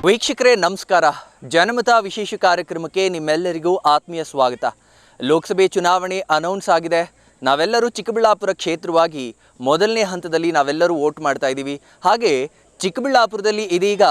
ವೀಕ್ಷಕರೇ ನಮಸ್ಕಾರ. ಜನಮತ ವಿಶೇಷ ಕಾರ್ಯಕ್ರಮಕ್ಕೆ ನಿಮ್ಮೆಲ್ಲರಿಗೂ ಆತ್ಮೀಯ ಸ್ವಾಗತ. ಲೋಕಸಭೆ ಚುನಾವಣೆ ಅನೌನ್ಸ್ ಆಗಿದೆ. ನಾವೆಲ್ಲರೂ ಚಿಕ್ಕಬಳ್ಳಾಪುರ ಕ್ಷೇತ್ರವಾಗಿ ಮೊದಲನೇ ಹಂತದಲ್ಲಿ ನಾವೆಲ್ಲರೂ ವೋಟ್ ಮಾಡ್ತಾ ಇದ್ದೀವಿ. ಹಾಗೆ ಚಿಕ್ಕಬಳ್ಳಾಪುರದಲ್ಲಿ ಇದೀಗ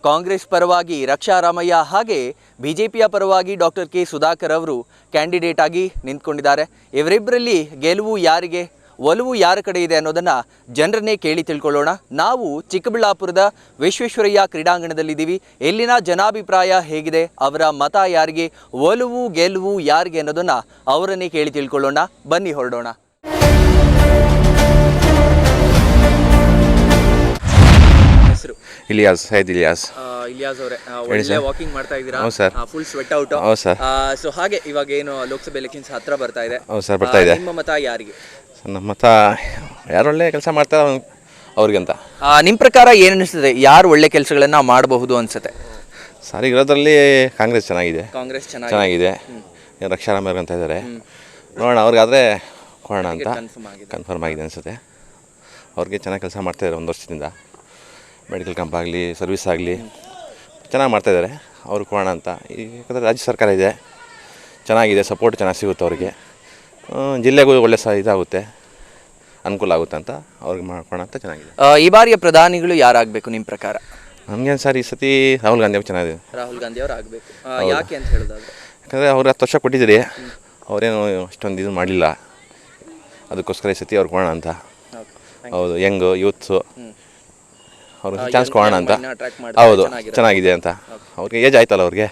ಕಾಂಗ್ರೆಸ್ ಪರವಾಗಿ ರಕ್ಷಾ ರಾಮಯ್ಯ ಹಾಗೆ ಬಿಜೆಪಿಯ ಪರವಾಗಿ ಡಾಕ್ಟರ್ ಕೆ ಸುಧಾಕರ್ ಅವರು ಕ್ಯಾಂಡಿಡೇಟ್ ಆಗಿ ನಿಂತ್ಕೊಂಡಿದ್ದಾರೆ. ಇವರಿಬ್ಬರಲ್ಲಿ ಗೆಲುವು ಯಾರಿಗೆ, ಒಲವು ಯಾರ ಕಡೆ ಇದೆ ಅನ್ನೋದನ್ನು ಜನರನ್ನೇ ಕೇಳಿ ತಿಳ್ಕೊಳ್ಳೋಣ. ನಾವು ಚಿಕ್ಕಬಳ್ಳಾಪುರದ ವಿಶ್ವೇಶ್ವರಯ್ಯ ಕ್ರೀಡಾಂಗಣದಲ್ಲಿದ್ದೀವಿ. ಇಲ್ಲಿನ ಜನಾಭಿಪ್ರಾಯ ಹೇಗಿದೆ, ಅವರ ಮತ ಯಾರಿಗೆ, ಒಲವು ಗೆಲುವು ಯಾರಿಗೆ ಅನ್ನೋದನ್ನು ಅವರನ್ನೇ ಕೇಳಿ ತಿಳ್ಕೊಳ್ಳೋಣ. ಬನ್ನಿ ಹೊರಡೋಣ. ಹೆಸರು ಇಲಿಯಾಸ್, ಇಲಿಯಾಸ್ ಅವರೇ, ಒಳ್ಳೆ ವಾಕಿಂಗ್ ಮಾಡ್ತಾ ಇದ್ದೀರಾ? Full sweat out. ಸೊ ಹಾಗೆ ಇವಾಗ ಏನು ಲೋಕಸಭೆ ಎಲೆಕ್ಷನ್ಸ್ ಹತ್ರ ಬರ್ತಾ ಇದೆ, ನಿಮ್ಮ ಮತ ಯಾರಿಗೆ? ನಮ್ಮ ಮತ ಯಾರು ಒಳ್ಳೆ ಕೆಲಸ ಮಾಡ್ತಾರೆ ಅವ್ರಿಗಂತ. ನಿಮ್ಮ ಪ್ರಕಾರ ಏನು ಅನಿಸ್ತದೆ, ಯಾರು ಒಳ್ಳೆ ಕೆಲಸಗಳನ್ನ ಮಾಡಬಹುದು ಅನ್ಸುತ್ತೆ? ಸರ್, ಇರೋದ್ರಲ್ಲಿ ಕಾಂಗ್ರೆಸ್ ಚೆನ್ನಾಗಿದೆ. ಕಾಂಗ್ರೆಸ್ ಚೆನ್ನಾಗಿದೆ. ರಕ್ಷಾ ರಾಮಯ್ಯ ಅಂತ ಇದ್ದಾರೆ. ನೋಡೋಣ, ಅವ್ರಿಗಾದರೆ ಕೊಡೋಣ ಅಂತ ಕನ್ಫರ್ಮ್ ಆಗಿದೆ ಅನಿಸುತ್ತೆ. ಅವ್ರಿಗೆ ಚೆನ್ನಾಗಿ ಕೆಲಸ ಮಾಡ್ತಾಯಿದ್ದಾರೆ. ಒಂದು ವರ್ಷದಿಂದ ಮೆಡಿಕಲ್ ಕ್ಯಾಂಪ್ ಆಗಲಿ, ಸರ್ವಿಸ್ ಆಗಲಿ ಚೆನ್ನಾಗಿ ಮಾಡ್ತಾಯಿದ್ದಾರೆ. ಅವ್ರಿಗೆ ಕೊಡೋಣ ಅಂತ. ಯಾಕಂದರೆ ರಾಜ್ಯ ಸರ್ಕಾರ ಇದೆ, ಚೆನ್ನಾಗಿದೆ, ಸಪೋರ್ಟ್ ಚೆನ್ನಾಗಿ ಸಿಗುತ್ತೆ ಅವ್ರಿಗೆ. ಜಿಲ್ಲೆಗೂ ಒಳ್ಳೆ ಇದಾಗುತ್ತೆ, ಅನುಕೂಲ ಆಗುತ್ತೆ ಅಂತ ಅವ್ರಿಗೆ ಮಾಡ್ಕೋಣ ಅಂತ ಚೆನ್ನಾಗಿದೆ. ಈ ಬಾರಿಯ ಪ್ರಧಾನಿಗಳು ಯಾರಾಗಬೇಕು ನಿಮ್ಮ ಪ್ರಕಾರ? ನಮಗೇನು ಸರ್, ಈ ಸತಿ ರಾಹುಲ್ ಗಾಂಧಿ ಅವ್ರು ಚೆನ್ನಾಗಿದೆ. ರಾಹುಲ್ ಗಾಂಧಿ ಅವರು ಆಗಬೇಕು. ಯಾಕೆ ಅಂತ ಹೇಳಿದಾಗ, ಯಾಕಂದರೆ ಅವ್ರು 10 ವರ್ಷ ಕೊಟ್ಟಿದ್ದೀರಿ, ಅವರೇನು ಅಷ್ಟೊಂದು ಇದು ಮಾಡಲಿಲ್ಲ. ಅದಕ್ಕೋಸ್ಕರ ಈ ಸತಿ ಅವ್ರಿಗೆ ಕೊಡೋಣ ಅಂತ. ಹೌದು, ಯಂಗು ಯೂತ್ಸು ಅವ್ರಿಗೆ ಚಾನ್ಸ್ ಕೊಡೋಣ ಅಂತ. ಹೌದು, ಚೆನ್ನಾಗಿದೆ ಅಂತ. ಅವ್ರಿಗೆ ಏಜ್ ಆಯ್ತಲ್ಲ, ಅವ್ರಿಗೆ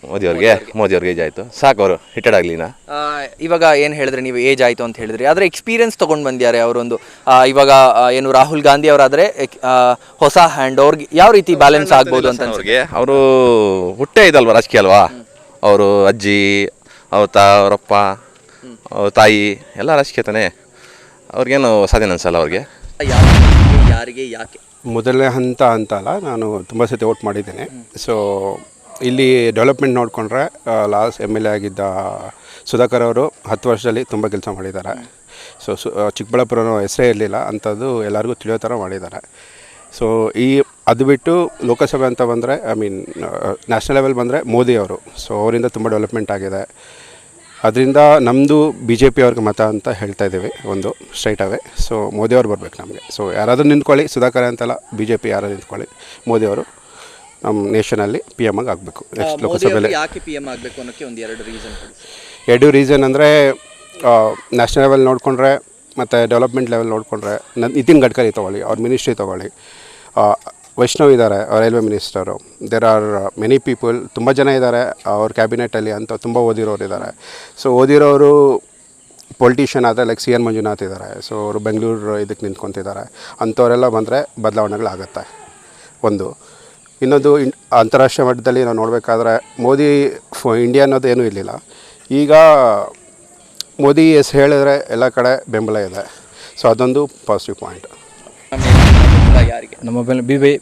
ಮೋದಿ ಅವ್ರಿಗೆ ಏಜ್ ಆಯಿತು, ಸಾಕು ಅವರು ರಿಟೈರ್ಡ್ ಆಗಲಿನ. ಇವಾಗ ಏನು ಹೇಳಿದ್ರೆ, ನೀವು ಏಜ್ ಆಯಿತು ಅಂತ ಹೇಳಿದ್ರಿ, ಆದರೆ ಎಕ್ಸ್ಪೀರಿಯನ್ಸ್ ತೊಗೊಂಡು ಬಂದಿದ್ದಾರೆ ಅವರೊಂದು. ಇವಾಗ ಏನು ರಾಹುಲ್ ಗಾಂಧಿ ಅವರಾದರೆ ಹೊಸ ಹ್ಯಾಂಡ್, ಅವ್ರಿಗೆ ಯಾವ ರೀತಿ ಬ್ಯಾಲೆನ್ಸ್ ಆಗ್ಬೋದು ಅಂತ? ಅವ್ರಿಗೆ ಅವರು ಹುಟ್ಟೇ ಇದಲ್ವ ರಾಜಕೀಯ ಅಲ್ವಾ. ಅವರು ಅಜ್ಜಿ, ಅವರಪ್ಪ, ಅವ್ರ ತಾಯಿ ಎಲ್ಲ ರಾಜಕೀಯ ತಾನೆ. ಅವ್ರಿಗೇನು ಸಾಧನೆ ಅನ್ಸಲ್ಲ ಅವ್ರಿಗೆ. ಯಾರಿಗೆ ಯಾಕೆ ಮೊದಲನೇ ಹಂತ ಅಂತಲ್ಲ, ನಾನು ತುಂಬ ಸತಿ ವೋಟ್ ಮಾಡಿದ್ದೇನೆ. ಸೊ ಇಲ್ಲಿ ಡೆವಲಪ್ಮೆಂಟ್ ನೋಡಿಕೊಂಡ್ರೆ ಲಾಸ್ಟ್ MLA ಆಗಿದ್ದ ಸುಧಾಕರ್ ಅವರು 10 ವರ್ಷದಲ್ಲಿ ತುಂಬ ಕೆಲಸ ಮಾಡಿದ್ದಾರೆ. ಸೊ ಚಿಕ್ಕಬಳ್ಳಾಪುರನೂ ಹೆಸರೇ ಇರಲಿಲ್ಲ ಅಂಥದ್ದು ಎಲ್ಲರಿಗೂ ತಿಳಿಯೋ ಥರ ಮಾಡಿದ್ದಾರೆ. ಸೊ ಅದು ಬಿಟ್ಟು ಲೋಕಸಭೆ ಅಂತ ಬಂದರೆ, ನ್ಯಾಷನಲ್ ಲೆವೆಲ್ ಬಂದರೆ ಮೋದಿ ಅವರು. ಸೊ ಅವರಿಂದ ತುಂಬ ಡೆವಲಪ್ಮೆಂಟ್ ಆಗಿದೆ. ಅದರಿಂದ ನಮ್ಮದು BJP ಅವ್ರಿಗೆ ಮತ ಅಂತ ಹೇಳ್ತಾ ಇದ್ದೀವಿ, ಒಂದು ಸ್ಟ್ರೈಟ್ ಅವೇ. ಸೊ ಮೋದಿ ಅವ್ರು ಬರಬೇಕು ನಮಗೆ. ಸೊ ಯಾರಾದರೂ ನಿಂತ್ಕೊಳ್ಳಿ, ಸುಧಾಕರ್ ಅಂತಲ್ಲ, BJP ಯಾರಾದರೂ ನಿಂತ್ಕೊಳ್ಳಿ, ಮೋದಿ ಅವರು ನಮ್ಮ ನೇಷನಲ್ಲಿ PM ಆಗಿ ಆಗಬೇಕು ನೆಕ್ಸ್ಟ್ ಲೋಕಸಭೆಯಲ್ಲಿ. ಯಾಕೆ PM ಆಗಬೇಕು ಅನ್ನೋಕ್ಕೆ ಒಂದು 2 ರೀಸನ್. 2 ರೀಸನ್ ಅಂದರೆ, ನ್ಯಾಷನಲ್ ಲೆವೆಲ್ ನೋಡಿಕೊಂಡ್ರೆ ಮತ್ತು ಡೆವಲಪ್ಮೆಂಟ್ ಲೆವೆಲ್ ನೋಡಿಕೊಂಡ್ರೆ ನಿತಿನ್ ಗಡ್ಕರಿ ತೊಗೊಳ್ಳಿ, ಅವ್ರ ಮಿನಿಸ್ಟ್ರಿ ತೊಗೊಳ್ಳಿ. ವೈಷ್ಣವ್ ಇದ್ದಾರೆ, railway minister. There are many people, ತುಂಬ ಜನ ಇದ್ದಾರೆ ಅವ್ರ ಕ್ಯಾಬಿನೆಟಲ್ಲಿ ಅಂತ, ತುಂಬ ಓದಿರೋರು ಇದ್ದಾರೆ. ಸೊ ಓದಿರೋರು ಪೊಲಿಟಿಷಿಯನ್ ಆದರೆ ಲೈಕ್ CN ಮಂಜುನಾಥ್ ಇದ್ದಾರೆ. ಸೊ ಅವರು ಬೆಂಗಳೂರು ಇದಕ್ಕೆ ನಿಂತ್ಕೊತಿದ್ದಾರೆ. ಅಂಥವರೆಲ್ಲ ಬಂದರೆ ಬದಲಾವಣೆಗಳಾಗತ್ತೆ ಒಂದು. ಇನ್ನೊಂದು, ಅಂತಾರಾಷ್ಟ್ರೀಯ ಮಟ್ಟದಲ್ಲಿ ನಾವು ನೋಡಬೇಕಾದ್ರೆ ಮೋದಿ ಇಂಡಿಯಾ ಅನ್ನೋದು ಏನೂ ಇರಲಿಲ್ಲ. ಈಗ ಮೋದಿ ಹೆಸರು ಹೇಳಿದ್ರೆ ಎಲ್ಲ ಕಡೆ ಬೆಂಬಲ ಇದೆ. ಸೊ ಅದೊಂದು ಪಾಸಿಟಿವ್ ಪಾಯಿಂಟ್. ನಮ್ಮ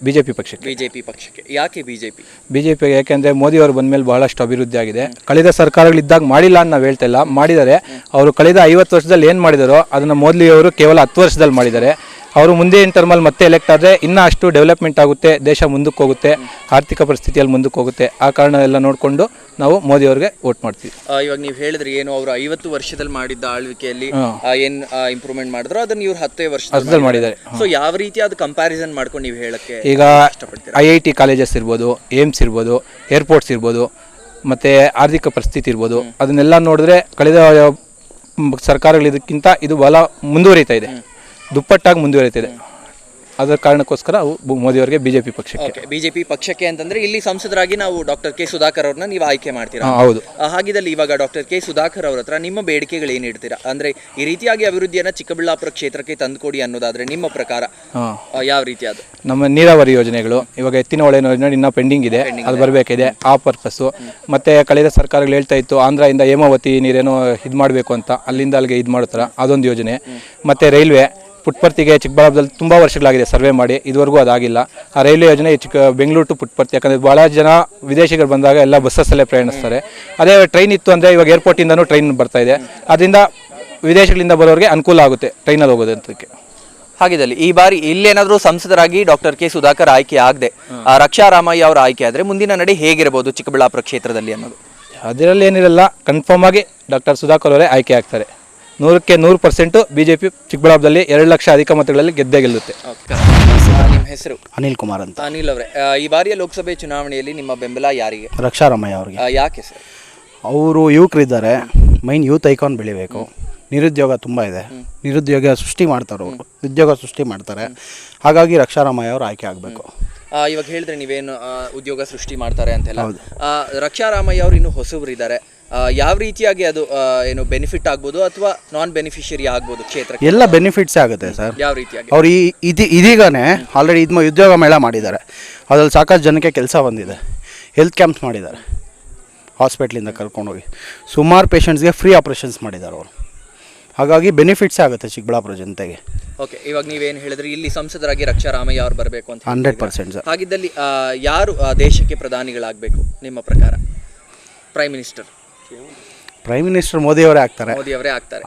BJP ಪಕ್ಷಕ್ಕೆ. ಯಾಕೆ BJP? ಯಾಕೆಂದರೆ ಮೋದಿ ಅವರು ಬಂದ ಮೇಲೆ ಬಹಳಷ್ಟು ಅಭಿವೃದ್ಧಿ ಆಗಿದೆ. ಕಳೆದ ಸರ್ಕಾರಗಳಿದ್ದಾಗ ಮಾಡಿಲ್ಲ ಅಂತ ನಾವು ಹೇಳ್ತಾ ಇಲ್ಲ, ಮಾಡಿದ್ದಾರೆ. ಅವರು ಕಳೆದ 50 ವರ್ಷದಲ್ಲಿ ಏನು ಮಾಡಿದಾರೋ ಅದನ್ನು ಮೋದಿ ಅವರು ಕೇವಲ 10 ವರ್ಷದಲ್ಲಿ ಮಾಡಿದ್ದಾರೆ. ಅವರು ಮುಂದಿನ ಟರ್ಮಲ್ಲಿ ಮತ್ತೆ ಎಲೆಕ್ಟ್ ಆದರೆ ಇನ್ನೂ ಅಷ್ಟು ಡೆವಲಪ್ಮೆಂಟ್ ಆಗುತ್ತೆ, ದೇಶ ಮುಂದಕ್ಕೆ ಹೋಗುತ್ತೆ, ಆರ್ಥಿಕ ಪರಿಸ್ಥಿತಿಯಲ್ಲಿ ಮುಂದಕ್ಕೆ ಹೋಗುತ್ತೆ. ಆ ಕಾರಣ ಎಲ್ಲ ನೋಡಿಕೊಂಡು ನಾವು ಮೋದಿ ಅವ್ರಿಗೆ ವೋಟ್ ಮಾಡ್ತೀವಿ. ಇವಾಗ ನೀವು ಹೇಳಿದ್ರಿ, ಏನು ಅವರು 50 ವರ್ಷದಲ್ಲಿ ಮಾಡಿದ್ದ ಆಳ್ವಿಕೆಯಲ್ಲಿ ಏನು ಇಂಪ್ರೂವ್ಮೆಂಟ್ ಮಾಡಿದ್ರು, ಅದನ್ನು ಇವ್ರು 10 ವರ್ಷದಲ್ಲಿ ಮಾಡಿದ್ದಾರೆ. ಸೊ ಯಾವ ರೀತಿ ಅದು ಕಂಪ್ಯಾರಿಸನ್ ಮಾಡ್ಕೊಂಡು ನೀವು ಹೇಳಕ್ಕೆ ಈಗ IIT ಕಾಲೇಜಸ್ ಇರ್ಬೋದು, ಏಮ್ಸ್ ಇರ್ಬೋದು, ಏರ್ಪೋರ್ಟ್ಸ್ ಇರ್ಬೋದು, ಮತ್ತು ಆರ್ಥಿಕ ಪರಿಸ್ಥಿತಿ ಇರ್ಬೋದು, ಅದನ್ನೆಲ್ಲ ನೋಡಿದ್ರೆ ಕಳೆದ ಸರ್ಕಾರಗಳಿದಕ್ಕಿಂತ ಇದು ಬಹಳ ಮುಂದುವರಿತಾ ಇದೆ, ದುಪ್ಪಟ್ಟಾಗಿ ಮುಂದುವರಿತಿದೆ. ಅದರ ಕಾರಣಕ್ಕೋಸ್ಕರ ಮೋದಿ ಅವರಿಗೆ BJP ಪಕ್ಷಕ್ಕೆ ಅಂತಂದ್ರೆ, ಇಲ್ಲಿ ಸಂಸದರಾಗಿ ನಾವು ಡಾಕ್ಟರ್ ಕೆ ಸುಧಾಕರ್ ಅವ್ರನ್ನ ನೀವು ಆಯ್ಕೆ ಮಾಡ್ತೀರಾ? ಹೌದು. ಹಾಗಿದ್ದಲ್ಲಿ ಇವಾಗ ಡಾಕ್ಟರ್ ಕೆ ಸುಧಾಕರ್ ಅವ್ರ ಹತ್ರ ನಿಮ್ಮ ಬೇಡಿಕೆಗಳು ಏನು ಇಡ್ತೀರಾ? ಅಂದ್ರೆ ಈ ರೀತಿಯಾಗಿ ಅಭಿವೃದ್ಧಿಯನ್ನ ಚಿಕ್ಕಬಳ್ಳಾಪುರ ಕ್ಷೇತ್ರಕ್ಕೆ ತಂದುಕೊಡಿ ಅನ್ನೋದಾದ್ರೆ ನಿಮ್ಮ ಪ್ರಕಾರ ಯಾವ ರೀತಿ? ಅದು ನಮ್ಮ ನೀರಾವರಿ ಯೋಜನೆಗಳು, ಇವಾಗ ಎತ್ತಿನ ಹೊಳೆ ಯೋಜನೆ ಇನ್ನೂ ಪೆಂಡಿಂಗ್ ಇದೆ, ಅದು ಬರಬೇಕಿದೆ. ಆ ಪರ್ಪಸ್ಸು. ಮತ್ತೆ ಕಳೆದ ಸರ್ಕಾರಗಳು ಹೇಳ್ತಾ ಇತ್ತು ಆಂಧ್ರದಿಂದ ಹೇಮಾವತಿ ನೀರೇನೋ ಇದು ಮಾಡಬೇಕು ಅಂತ, ಅಲ್ಲಿಂದ ಅಲ್ಲಿಗೆ ಇದು ಮಾಡ್ತಾರ, ಅದೊಂದು ಯೋಜನೆ. ಮತ್ತೆ ರೈಲ್ವೆ ಪುಟ್ಪರ್ತಿಗೆ ಚಿಕ್ಕಬಳ್ಳಾಪುರದಲ್ಲಿ ತುಂಬ ವರ್ಷಗಳಾಗಿದೆ ಸರ್ವೆ ಮಾಡಿ, ಇದುವರೆಗೂ ಅದಾಗಿಲ್ಲ. ಆ ರೈಲ್ವೆ ಯೋಜನೆ ಬೆಂಗಳೂರು ಟು ಪುಟ್ಪರ್ತಿ, ಯಾಕಂದರೆ ಭಾಳ ಜನ ವಿದೇಶಿಗರು ಬಂದಾಗ ಎಲ್ಲ ಬಸ್ಸಲ್ಲೇ ಪ್ರಯಾಣಿಸ್ತಾರೆ. ಅದೇ ಟ್ರೈನ್ ಇತ್ತು ಅಂದರೆ ಇವಾಗ ಏರ್ಪೋರ್ಟಿಂದನೂ ಟ್ರೈನ್ ಬರ್ತಾ ಇದೆ, ಅದರಿಂದ ವಿದೇಶಗಳಿಂದ ಬರೋರಿಗೆ ಅನುಕೂಲ ಆಗುತ್ತೆ ಟ್ರೈನಲ್ಲಿ ಹೋಗೋದಂತಕ್ಕೆ. ಹಾಗಿದ್ದಲ್ಲಿ ಈ ಬಾರಿ ಇಲ್ಲೇನಾದ್ರೂ ಸಂಸದರಾಗಿ ಡಾಕ್ಟರ್ ಕೆ ಸುಧಾಕರ್ ಆಯ್ಕೆ ಆಗದೆ ರಕ್ಷಾ ರಾಮಯ್ಯ ಅವರ ಆಯ್ಕೆ ಆದ್ರೆ ಮುಂದಿನ ನಡೆ ಹೇಗಿರಬಹುದು ಚಿಕ್ಕಬಳ್ಳಾಪುರ ಕ್ಷೇತ್ರದಲ್ಲಿ ಅನ್ನೋದು? ಅದರಲ್ಲಿ ಏನಿರಲ್ಲ, ಕನ್ಫರ್ಮ್ ಆಗಿ ಡಾಕ್ಟರ್ ಸುಧಾಕರ್ ಅವರೇ ಆಯ್ಕೆ ಆಗ್ತಾರೆ. 100% BJP ಚಿಕ್ಕಬಳ್ಳಾಪುರದಲ್ಲಿ 2 ಲಕ್ಷ ಅಧಿಕ ಮತಗಳಲ್ಲಿ ಗೆದ್ದೇ ಗೆಲ್ಲುತ್ತೆ. ನಿಮ್ಮ ಹೆಸರು? ಅನಿಲ್ ಕುಮಾರ್ ಅಂತ. ಅನಿಲ್ ಅವರೇ, ಈ ಬಾರಿಯ ಲೋಕಸಭೆ ಚುನಾವಣೆಯಲ್ಲಿ ನಿಮ್ಮ ಬೆಂಬಲ ಯಾರಿಗೆ? ರಕ್ಷಾರಾಮಯ್ಯ ಅವರಿಗೆ. ಯಾಕೆ ಸರ್? ಅವರು ಯುವಕರಿದ್ದಾರೆ, ಮೈನ್ ಯೂತ್ ಐಕಾನ್ ಬೆಳಿಬೇಕು. ನಿರುದ್ಯೋಗ ತುಂಬ ಇದೆ, ನಿರುದ್ಯೋಗ ಸೃಷ್ಟಿ ಮಾಡ್ತಾರೆ, ಅವರು ಉದ್ಯೋಗ ಸೃಷ್ಟಿ ಮಾಡ್ತಾರೆ. ಹಾಗಾಗಿ ರಕ್ಷಾರಾಮಯ್ಯ ಅವರು ಆಯ್ಕೆ ಆಗಬೇಕು. ಇವಾಗ ಹೇಳಿದ್ರೆ ನೀವೇನು ಉದ್ಯೋಗ ಸೃಷ್ಟಿ ಮಾಡ್ತಾರೆ ಅಂತೆಲ್ಲ. ರಕ್ಷಾ ರಾಮಯ್ಯ ಅವರು ಇನ್ನೂ ಹೊಸಬರಿದ್ದಾರೆ, ಯಾವ ರೀತಿಯಾಗಿ ಅದು ಏನು ಬೆನಿಫಿಟ್ ಆಗ್ಬೋದು ಅಥವಾ ನಾನ್ ಬೆನಿಫಿಷಿಯರಿ ಆಗ್ಬೋದು ಕ್ಷೇತ್ರಕ್ಕೆ? ಎಲ್ಲ ಬೆನಿಫಿಟ್ಸೇ ಆಗುತ್ತೆ ಸರ್. ಯಾವ ರೀತಿಯಾಗಿ? ಅವ್ರು ಇದೀಗಾನೆ ಆಲ್ರೆಡಿ ಉದ್ಯೋಗ ಮೇಳ ಮಾಡಿದ್ದಾರೆ, ಅದ್ರಲ್ಲಿ ಸಾಕಷ್ಟು ಜನಕ್ಕೆ ಕೆಲಸ ಬಂದಿದೆ. ಹೆಲ್ತ್ ಕ್ಯಾಂಪ್ಸ್ ಮಾಡಿದ್ದಾರೆ, ಹಾಸ್ಪಿಟ್ಲಿಂದ ಕರ್ಕೊಂಡೋಗಿ ಸುಮಾರು ಪೇಷಂಟ್ಸ್ಗೆ ಫ್ರೀ ಆಪ್ರೇಷನ್ಸ್ ಮಾಡಿದ್ದಾರೆ ಅವರು. ಹಾಗಾಗಿ ಬೆನಿಫಿಟ್ಸೇ ಆಗುತ್ತೆ ಚಿಕ್ಕಬಳ್ಳಾಪುರ ಜನತೆಗೆ. ಓಕೆ, ಇವಾಗ ನೀವೇನು ಹೇಳಿದ್ರಿ ಇಲ್ಲಿ ಸಂಸದರಾಗಿ ರಕ್ಷಾ ರಾಮಯ್ಯ ಅವರು ಬರಬೇಕು ಅಂತ? 100% ಸರ್. ಹಾಗಿದ್ದಲ್ಲಿ ಯಾರು ದೇಶಕ್ಕೆ ಪ್ರಧಾನಿಗಳಾಗಬೇಕು ನಿಮ್ಮ ಪ್ರಕಾರ? ಪ್ರೈಮ್ ಮಿನಿಸ್ಟರ್ ಮೋದಿ ಅವರೇ ಆಗ್ತಾರೆ. ಮೋದಿ ಅವರೇ ಆಗ್ತಾರೆ.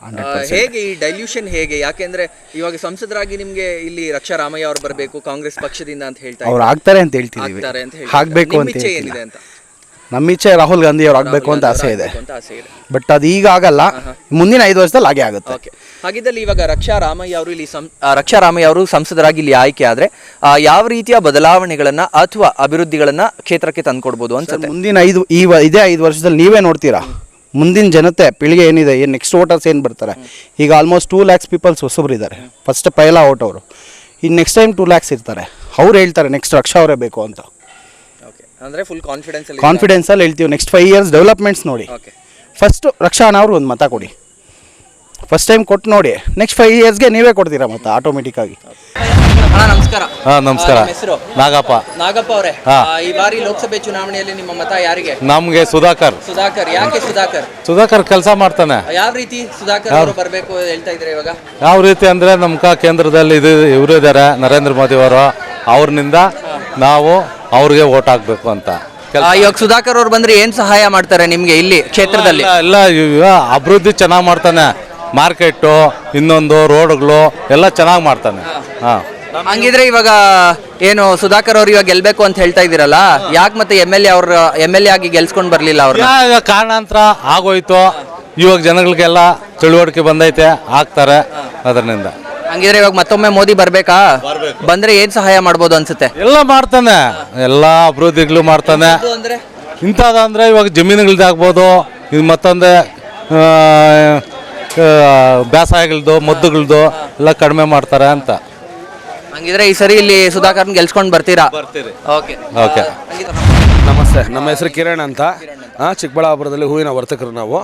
ಹೇಗೆ ಈ ಡೈಲ್ಯೂಷನ್ ಹೇಗೆ? ಯಾಕೆಂದ್ರೆ ಇವಾಗ ಸಂಸದರಾಗಿ ನಿಮ್ಗೆ ಇಲ್ಲಿ ರಕ್ಷಾ ರಾಮಯ್ಯ ಅವರು ಬರಬೇಕು ಕಾಂಗ್ರೆಸ್ ಪಕ್ಷದಿಂದ ಅಂತ ಹೇಳ್ತಾ ಅವ್ರು ಆಗ್ತಾರೆ ಅಂತ ಹೇಳ್ತಿದೀವಿ, ಆಗ್ಬೇಕು ಅಂತ ಏನಿದೆ ಅಂತ? ನಮ್ಮ ಇಚ್ಛೆ ರಾಹುಲ್ ಗಾಂಧಿ ಅವ್ರು ಆಗಬೇಕು ಅಂತ ಆಸೆ ಇದೆ. ಬಟ್ ಅದು ಈಗ ಆಗಲ್ಲ, ಮುಂದಿನ 5 ವರ್ಷದಲ್ಲಿ ಹಾಗೆ ಆಗುತ್ತೆ. ಹಾಗಿದ್ದಲ್ಲಿ ಇವಾಗ ರಕ್ಷಾ ರಾಮಯ್ಯ ಅವರು ಸಂಸದರಾಗಿ ಇಲ್ಲಿ ಆಯ್ಕೆ ಆದ್ರೆ ಯಾವ ರೀತಿಯ ಬದಲಾವಣೆಗಳನ್ನ ಅಥವಾ ಅಭಿವೃದ್ಧಿಗಳನ್ನ ಕ್ಷೇತ್ರಕ್ಕೆ ತಂದ್ಕೊಡ್ಬೋದು ಅನ್ಸುತ್ತೆ? ಮುಂದಿನ ಇದೇ 5 ವರ್ಷದಲ್ಲಿ ನೀವೇ ನೋಡ್ತೀರಾ, ಮುಂದಿನ ಜನತೆ ಪೀಳಿಗೆ ಏನಿದೆ, ಏನು ನೆಕ್ಸ್ಟ್ ವೋಟರ್ಸ್ ಏನು ಬರ್ತಾರೆ. ಈಗ ಆಲ್ಮೋಸ್ಟ್ 2 lakhs ಪೀಪಲ್ಸ್ ಹೊಸಬ್ರು ಇದ್ದಾರೆ. ಫಸ್ಟ್ ಪೈಲಾ ಔಟ್ ಅವರು, ಇನ್ನು ನೆಕ್ಸ್ಟ್ ಟೈಮ್ 2 lakhs ಇರ್ತಾರೆ. ಅವ್ರು ಹೇಳ್ತಾರೆ ನೆಕ್ಸ್ಟ್ ರಕ್ಷಾ ಅವರೇ ಬೇಕು ಅಂತ. ಅಂದ್ರೆ ಫುಲ್ ಕಾನ್ಫಿಡೆನ್ಸಲ್ಲಿ ಹೇಳ್ತೀವಿ. ನೆಕ್ಸ್ಟ್ 5 years ಡೆವಲಪ್ಮೆಂಟ್ಸ್ ನೋಡಿ. ಫಸ್ಟ್ ರಕ್ಷಾನ ಅವ್ರು ಒಂದು ಮತ ಕೊಡಿ, ಫಸ್ಟ್ ಟೈಮ್ ಕೊಟ್ಟು ನೋಡಿ, ನೆಕ್ಸ್ಟ್ 5 yearsಗೆ ನೀವೇ ಕೊಡ್ತೀರಾ ಮತ ಆಟೋಮೆಟಿಕ್ಕಾಗಿ. ನಮಸ್ಕಾರ. ನಮಸ್ಕಾರ. ನಾಗಪ್ಪ ಅವರೇ, ಈ ಬಾರಿ ಲೋಕಸಭೆ ಚುನಾವಣೆಯಲ್ಲಿ ನಿಮ್ಮ ಮತ ಯಾರಿಗೆ? ನಮ್ಗೆ ಸುಧಾಕರ್. ಯಾಕೆ ಸುಧಾಕರ್ ಕೆಲಸ ಮಾಡ್ತಾನೆ. ಯಾವ ರೀತಿ ಸುಧಾಕರ್ ಅವರು ಬರಬೇಕು ಹೇಳ್ತಾ ಇದ್ರೆ ಇವಾಗ? ಯಾವ ರೀತಿ ಅಂದ್ರೆ ನಮ್ಗೆ ಕೇಂದ್ರದಲ್ಲಿ ಇವರು ಇದ್ದಾರೆ, ನರೇಂದ್ರ ಮೋದಿ ಅವರು, ಅವ್ರನಿಂದ ನಾವು ಅವ್ರಿಗೆ ವೋಟ್ ಹಾಕ್ಬೇಕು ಅಂತ. ಇವಾಗ ಸುಧಾಕರ್ ಅವ್ರು ಬಂದ್ರೆ ಏನ್ ಸಹಾಯ ಮಾಡ್ತಾರೆ ನಿಮ್ಗೆ ಇಲ್ಲಿ ಕ್ಷೇತ್ರದಲ್ಲಿ? ಎಲ್ಲ ಅಭಿವೃದ್ಧಿ ಚೆನ್ನಾಗಿ ಮಾಡ್ತಾನೆ, ಮಾರ್ಕೆಟು, ಇನ್ನೊಂದು ರೋಡ್ಗಳು ಎಲ್ಲ ಚೆನ್ನಾಗಿ ಮಾಡ್ತಾನೆ. ಹಂಗಿದ್ರೆ ಇವಾಗ ಏನು ಸುಧಾಕರ್ ಅವ್ರು ಇವಾಗ ಗೆಲ್ಬೇಕು ಅಂತ ಹೇಳ್ತಾ ಇದೀರಲ್ಲ, ಯಾಕೆ ಮತ್ತೆ MLA ಆಗಿ ಗೆಲ್ಸ್ಕೊಂಡ್ ಬರ್ಲಿಲ್ಲ ಅವ್ರನ್ನ? ಕಾರಣಾಂತರ ಆಗೋಯ್ತು, ಇವಾಗ ಜನಗಳಿಗೆಲ್ಲ ತಿಳುವಳಿಕೆ ಬಂದೈತೆ, ಆಗ್ತಾರೆ ಅದರಿಂದ. ಹಂಗಿದ್ರೆ ಇವಾಗ ಮತ್ತೊಮ್ಮೆ ಮೋದಿ ಬರ್ಬೇಕಾ? ಬಂದ್ರೆ ಏನ್ ಸಹಾಯ ಮಾಡ್ಬೋದು ಅನ್ಸುತ್ತೆ? ಎಲ್ಲ ಮಾಡ್ತಾನೆ, ಎಲ್ಲ ಅಭಿವೃದ್ಧಿಗಳು ಮಾಡ್ತಾನೆ. ಇಂಥದಂದ್ರೆ ಇವಾಗ ಜಮೀನುಗಳ್ದಾಗ್ಬೋದು, ಇದು ಮತ್ತೊಂದೇ ಬೇಸಾಯಗಳದ್ದು, ಮದ್ದುಗಳದ್ದು ಎಲ್ಲ ಕಡಿಮೆ ಮಾಡ್ತಾರೆ ಅಂತ. ಹಂಗಿದ್ರೆ ಈ ಸರಿ ಇಲ್ಲಿ ಸುಧಾಕರ್ನ ಗೆಲ್ಸ್ಕೊಂಡು ಬರ್ತೀರಾ? ಓಕೆ. ನಮಸ್ತೆ, ನಮ್ಮ ಹೆಸರು ಕಿರಣ್ ಅಂತ. ಚಿಕ್ಕಬಳ್ಳಾಪುರದಲ್ಲಿ ಹೂವಿನ ವರ್ತಕರು ನಾವು.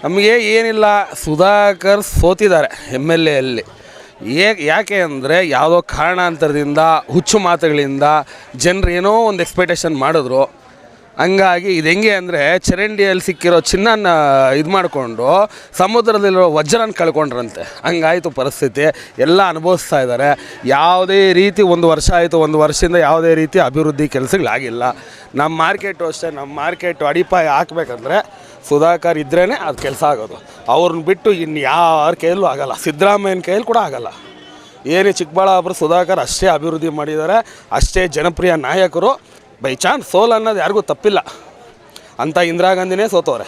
ನಮಗೆ ಏನಿಲ್ಲ, ಸುಧಾಕರ್ ಸೋತಿದ್ದಾರೆ MLA ಅಲ್ಲಿ. ಯಾಕೆ ಅಂದರೆ ಯಾವುದೋ ಕಾರಣಾಂತರದಿಂದ, ಹುಚ್ಚು ಮಾತುಗಳಿಂದ ಜನರು ಏನೋ ಒಂದು ಎಕ್ಸ್ಪೆಕ್ಟೇಷನ್ ಮಾಡಿದ್ರು. ಹಂಗಾಗಿ ಇದು ಹೆಂಗೆ ಅಂದರೆ ಚರಂಡಿಯಲ್ಲಿ ಸಿಕ್ಕಿರೋ ಚಿನ್ನನ ಇದು ಮಾಡಿಕೊಂಡು ಸಮುದ್ರದಲ್ಲಿರೋ ವಜ್ರನ ಕಳ್ಕೊಂಡ್ರಂತೆ. ಹಂಗಾಯಿತು ಪರಿಸ್ಥಿತಿ. ಎಲ್ಲ ಅನುಭವಿಸ್ತಾ ಇದ್ದಾರೆ. ಯಾವುದೇ ರೀತಿ 1 ವರ್ಷ ಆಯಿತು, 1 ವರ್ಷದಿಂದ ಯಾವುದೇ ರೀತಿ ಅಭಿವೃದ್ಧಿ ಕೆಲಸಗಳಾಗಿಲ್ಲ. ನಮ್ಮ ಮಾರ್ಕೆಟು ಅಷ್ಟೇ, ನಮ್ಮ ಮಾರ್ಕೆಟು ಅಡಿಪಾಯ ಹಾಕಬೇಕಂದ್ರೆ ಸುಧಾಕರ್ ಇದ್ರೇ ಅದು ಕೆಲಸ ಆಗೋದು. ಅವ್ರನ್ನ ಬಿಟ್ಟು ಇನ್ನು ಯಾರ ಕೈಯಲ್ಲೂ ಆಗಲ್ಲ, ಸಿದ್ದರಾಮಯ್ಯನ ಕೈಯಲ್ಲಿ ಕೂಡ ಆಗಲ್ಲ. ಏನೇ ಚಿಕ್ಕಬಳ್ಳಾಪುರ ಸುಧಾಕರ್ ಅಷ್ಟೇ ಅಭಿವೃದ್ಧಿ ಮಾಡಿದ್ದಾರೆ, ಅಷ್ಟೇ ಜನಪ್ರಿಯ ನಾಯಕರು. ಬೈ ಚಾನ್ಸ್ ಸೋಲ್ ಅನ್ನೋದು ಯಾರಿಗೂ ತಪ್ಪಿಲ್ಲ ಅಂತ ಇಂದಿರಾ ಗಾಂಧಿನೇ ಸೋತವ್ರೆ,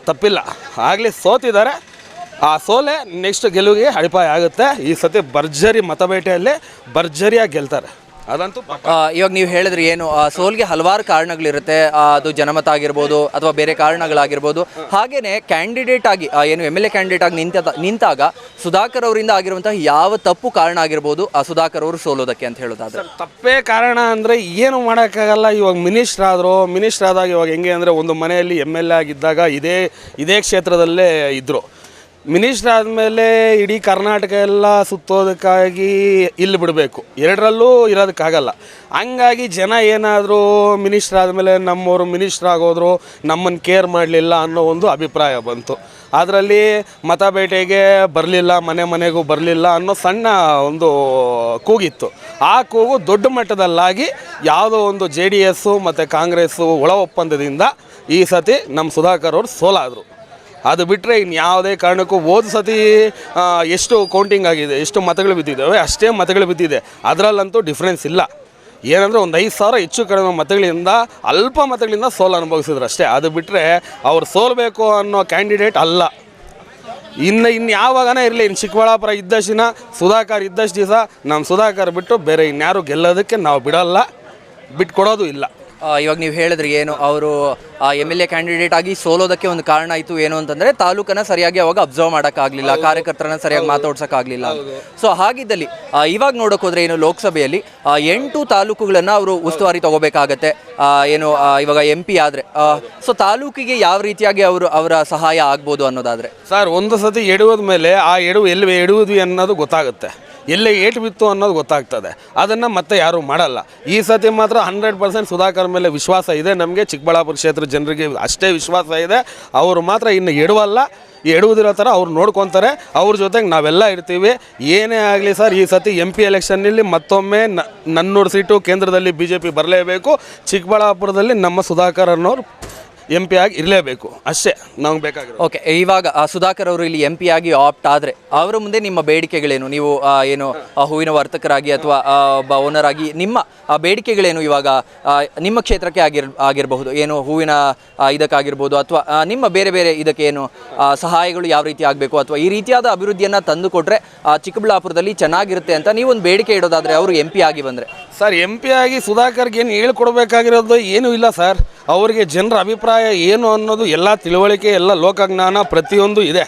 ತಪ್ಪಿಲ್ಲ. ಆಗಲಿ ಸೋತಿದ್ದಾರೆ, ಆ ಸೋಲೆ ನೆಕ್ಸ್ಟ್ ಗೆಲುವಿಗೆ ಅಡಿಪಾಯ ಆಗುತ್ತೆ. ಈ ಸತಿ ಭರ್ಜರಿ ಮತಬೇಟೆಯಲ್ಲಿ ಭರ್ಜರಿಯಾಗಿ ಗೆಲ್ತಾರೆ, ಅದಂತೂ. ಇವಾಗ ನೀವು ಹೇಳಿದ್ರಿ ಏನು ಸೋಲ್ಗೆ ಹಲವಾರು ಕಾರಣಗಳಿರುತ್ತೆ, ಅದು ಜನಮತ ಆಗಿರ್ಬೋದು ಅಥವಾ ಬೇರೆ ಕಾರಣಗಳಾಗಿರ್ಬೋದು. ಹಾಗೇನೆ ಕ್ಯಾಂಡಿಡೇಟ್ ಆಗಿ ಏನು MLA ಕ್ಯಾಂಡಿಡೇಟ್ ಆಗಿ ನಿಂತಾಗ ಸುಧಾಕರ್ ಅವರಿಂದ ಆಗಿರುವಂತಹ ಯಾವ ತಪ್ಪು ಕಾರಣ ಆಗಿರ್ಬೋದು ಆ ಸುಧಾಕರ್ ಅವರು ಸೋಲೋದಕ್ಕೆ ಅಂತ ಹೇಳೋದಾದ್ರೆ? ತಪ್ಪೇ ಕಾರಣ ಅಂದರೆ ಏನು ಮಾಡೋಕ್ಕಾಗಲ್ಲ. ಇವಾಗ ಮಿನಿಸ್ಟ್ರ್ ಆದಾಗ ಇವಾಗ ಹೆಂಗೆ ಅಂದರೆ, ಒಂದು ಮನೆಯಲ್ಲಿ MLA ಆಗಿದ್ದಾಗ ಇದೇ ಕ್ಷೇತ್ರದಲ್ಲೇ ಇದ್ದರು. ಮಿನಿಸ್ಟ್ರ್ ಆದಮೇಲೆ ಇಡೀ ಕರ್ನಾಟಕ ಎಲ್ಲ ಸುತ್ತೋದಕ್ಕಾಗಿ ಇಲ್ಲಿ ಬಿಡಬೇಕು, ಎರಡರಲ್ಲೂ ಇರೋದಕ್ಕಾಗಲ್ಲ. ಹಂಗಾಗಿ ಜನ ಏನಾದರೂ ಮಿನಿಸ್ಟ್ರ್ ಆದಮೇಲೆ ನಮ್ಮವರು ಮಿನಿಸ್ಟ್ರ್ ಆಗೋದ್ರು, ನಮ್ಮನ್ನು ಕೇರ್ ಮಾಡಲಿಲ್ಲ ಅನ್ನೋ ಒಂದು ಅಭಿಪ್ರಾಯ ಬಂತು. ಅದರಲ್ಲಿ ಮತಬೇಟೆಗೆ ಬರಲಿಲ್ಲ, ಮನೆಗೂ ಬರಲಿಲ್ಲ ಅನ್ನೋ ಸಣ್ಣ ಒಂದು ಕೂಗಿತ್ತು. ಆ ಕೂಗು ದೊಡ್ಡ ಮಟ್ಟದಲ್ಲಾಗಿ ಯಾವುದೋ ಒಂದು JDS ಮತ್ತು ಕಾಂಗ್ರೆಸ್ಸು ಒಳ ಒಪ್ಪಂದದಿಂದ ಈ ಸತಿ ನಮ್ಮ ಸುಧಾಕರ್ ಅವರು ಸೋಲಾದರು. ಅದು ಬಿಟ್ಟರೆ ಇನ್ನು ಯಾವುದೇ ಕಾರಣಕ್ಕೂ ಹೋದ ಸತಿ ಎಷ್ಟು ಕೌಂಟಿಂಗ್ ಆಗಿದೆ, ಎಷ್ಟು ಮತಗಳು ಬಿದ್ದಿದ್ದಾವೆ ಅಷ್ಟೇ ಮತಗಳು ಬಿದ್ದಿದೆ. ಅದರಲ್ಲಂತೂ ಡಿಫ್ರೆನ್ಸ್ ಇಲ್ಲ. ಏನಂದರೆ ಒಂದು 5,000 ಹೆಚ್ಚು ಕಡಿಮೆ ಮತಗಳಿಂದ ಅಲ್ಪ ಮತಗಳಿಂದ ಸೋಲು ಅನುಭವಿಸಿದ್ರು ಅಷ್ಟೇ. ಅದು ಬಿಟ್ಟರೆ ಅವ್ರು ಸೋಲ್ಬೇಕು ಅನ್ನೋ ಕ್ಯಾಂಡಿಡೇಟ್ ಅಲ್ಲ. ಇನ್ನು ಯಾವಾಗನೇ ಇರಲಿ, ಇನ್ನು ಚಿಕ್ಕಬಳ್ಳಾಪುರ ಇದ್ದಷ್ಟು ದಿನ, ಸುಧಾಕರ್ ಇದ್ದಷ್ಟು ದಿವಸ ನಮ್ಮ ಸುಧಾಕರ್ ಬಿಟ್ಟು ಬೇರೆ ಇನ್ಯಾರು ಗೆಲ್ಲೋದಕ್ಕೆ ನಾವು ಬಿಡೋಲ್ಲ, ಬಿಟ್ಕೊಡೋದು ಇಲ್ಲ. ಇವಾಗ ನೀವು ಹೇಳಿದ್ರಿ ಏನು ಅವರು MLA ಕ್ಯಾಂಡಿಡೇಟ್ ಆಗಿ ಸೋಲೋದಕ್ಕೆ ಒಂದು ಕಾರಣ ಆಯಿತು ಏನು ಅಂತಂದರೆ ತಾಲೂಕನ್ನು ಸರಿಯಾಗಿ ಅವಾಗ ಅಬ್ಸರ್ವ್ ಮಾಡೋಕ್ಕಾಗಲಿಲ್ಲ, ಕಾರ್ಯಕರ್ತರನ್ನ ಸರಿಯಾಗಿ ಮಾತಾಡ್ಸೋಕ್ಕಾಗಲಿಲ್ಲ. ಸೊ ಹಾಗಿದ್ದಲ್ಲಿ ಇವಾಗ ನೋಡೋಕೆ ಹೋದರೆ ಏನು ಲೋಕಸಭೆಯಲ್ಲಿ 8 ತಾಲೂಕುಗಳನ್ನು ಅವರು ಉಸ್ತುವಾರಿ ತಗೋಬೇಕಾಗತ್ತೆ ಏನು ಇವಾಗ MP ಆದರೆ. ಸೊ ತಾಲೂಕಿಗೆ ಯಾವ ರೀತಿಯಾಗಿ ಅವರ ಸಹಾಯ ಆಗ್ಬೋದು ಅನ್ನೋದಾದರೆ ಸರ್, ಒಂದು ಸತಿ ಎಡುವುದ ಮೇಲೆ ಆ ಎಲ್ಲಿ ಎಡುವುದ್ವಿ ಅನ್ನೋದು ಗೊತ್ತಾಗುತ್ತೆ, ಎಲ್ಲೇ ಏಟು ಬಿತ್ತು ಅನ್ನೋದು ಗೊತ್ತಾಗ್ತದೆ. ಅದನ್ನು ಮತ್ತೆ ಯಾರೂ ಮಾಡಲ್ಲ. ಈ ಸತಿ ಮಾತ್ರ 100% ಸುಧಾಕರ್ ಮೇಲೆ ವಿಶ್ವಾಸ ಇದೆ ನಮಗೆ. ಚಿಕ್ಕಬಳ್ಳಾಪುರ ಕ್ಷೇತ್ರ ಜನರಿಗೆ ಅಷ್ಟೇ ವಿಶ್ವಾಸ ಇದೆ. ಅವರು ಮಾತ್ರ ಇನ್ನು ಎಡುವಲ್ಲ, ಎಡುವುದಿರೋ ಥರ ಅವ್ರು ನೋಡ್ಕೊತಾರೆ. ಅವ್ರ ಜೊತೆಗೆ ನಾವೆಲ್ಲ ಇರ್ತೀವಿ. ಏನೇ ಆಗಲಿ ಸರ್, ಈ ಸತಿ MP ಎಲೆಕ್ಷನ್ನಲ್ಲಿ ಮತ್ತೊಮ್ಮೆ 400 ಸೀಟು ಕೇಂದ್ರದಲ್ಲಿ BJP ಬರಲೇಬೇಕು. ಚಿಕ್ಕಬಳ್ಳಾಪುರದಲ್ಲಿ ನಮ್ಮ ಸುಧಾಕರ್ ಅನ್ನೋರು MP ಆಗಿ ಇರಲೇಬೇಕು, ಅಷ್ಟೇ ನಮ್ಗೆ ಬೇಕಾಗಿರೋದು. ಓಕೆ, ಇವಾಗ ಸುಧಾಕರ್ ಅವರು ಇಲ್ಲಿ MP ಆಗಿ ಆಪ್ಟ್ ಆದರೆ ಅವರ ಮುಂದೆ ನಿಮ್ಮ ಬೇಡಿಕೆಗಳೇನು? ನೀವು ಏನು ಹೂವಿನ ವರ್ತಕರಾಗಿ ಅಥವಾ ಒಬ್ಬ ಓನರ್ ಆಗಿ ನಿಮ್ಮ ಬೇಡಿಕೆಗಳೇನು? ಇವಾಗ ನಿಮ್ಮ ಕ್ಷೇತ್ರಕ್ಕೆ ಆಗಿರಬಹುದು, ಏನು ಹೂವಿನ ಇದಕ್ಕಾಗಿರ್ಬೋದು, ಅಥವಾ ನಿಮ್ಮ ಬೇರೆ ಬೇರೆ ಇದಕ್ಕೆ ಏನು ಸಹಾಯಗಳು ಯಾವ ರೀತಿ ಆಗಬೇಕು, ಅಥವಾ ಈ ರೀತಿಯಾದ ಅಭಿವೃದ್ಧಿಯನ್ನು ತಂದು ಕೊಟ್ಟರೆ ಚಿಕ್ಕಬಳ್ಳಾಪುರದಲ್ಲಿ ಚೆನ್ನಾಗಿರುತ್ತೆ ಅಂತ ನೀವು ಒಂದು ಬೇಡಿಕೆ ಇಡೋದಾದರೆ ಅವರು MP ಆಗಿ ಬಂದರೆ? ಸರ್, MP ಆಗಿ ಸುಧಾಕರ್ಗೆ ಏನು ಹೇಳ್ಕೊಡ್ಬೇಕಾಗಿರೋದು ಏನೂ ಇಲ್ಲ ಸರ್. ಅವರಿಗೆ ಜನರ ಅಭಿಪ್ರಾಯ ಏನು ಅನ್ನೋದು ಎಲ್ಲ ತಿಳುವಳಿಕೆ, ಎಲ್ಲ ಲೋಕಜ್ಞಾನ ಪ್ರತಿಯೊಂದು ಇದೆ.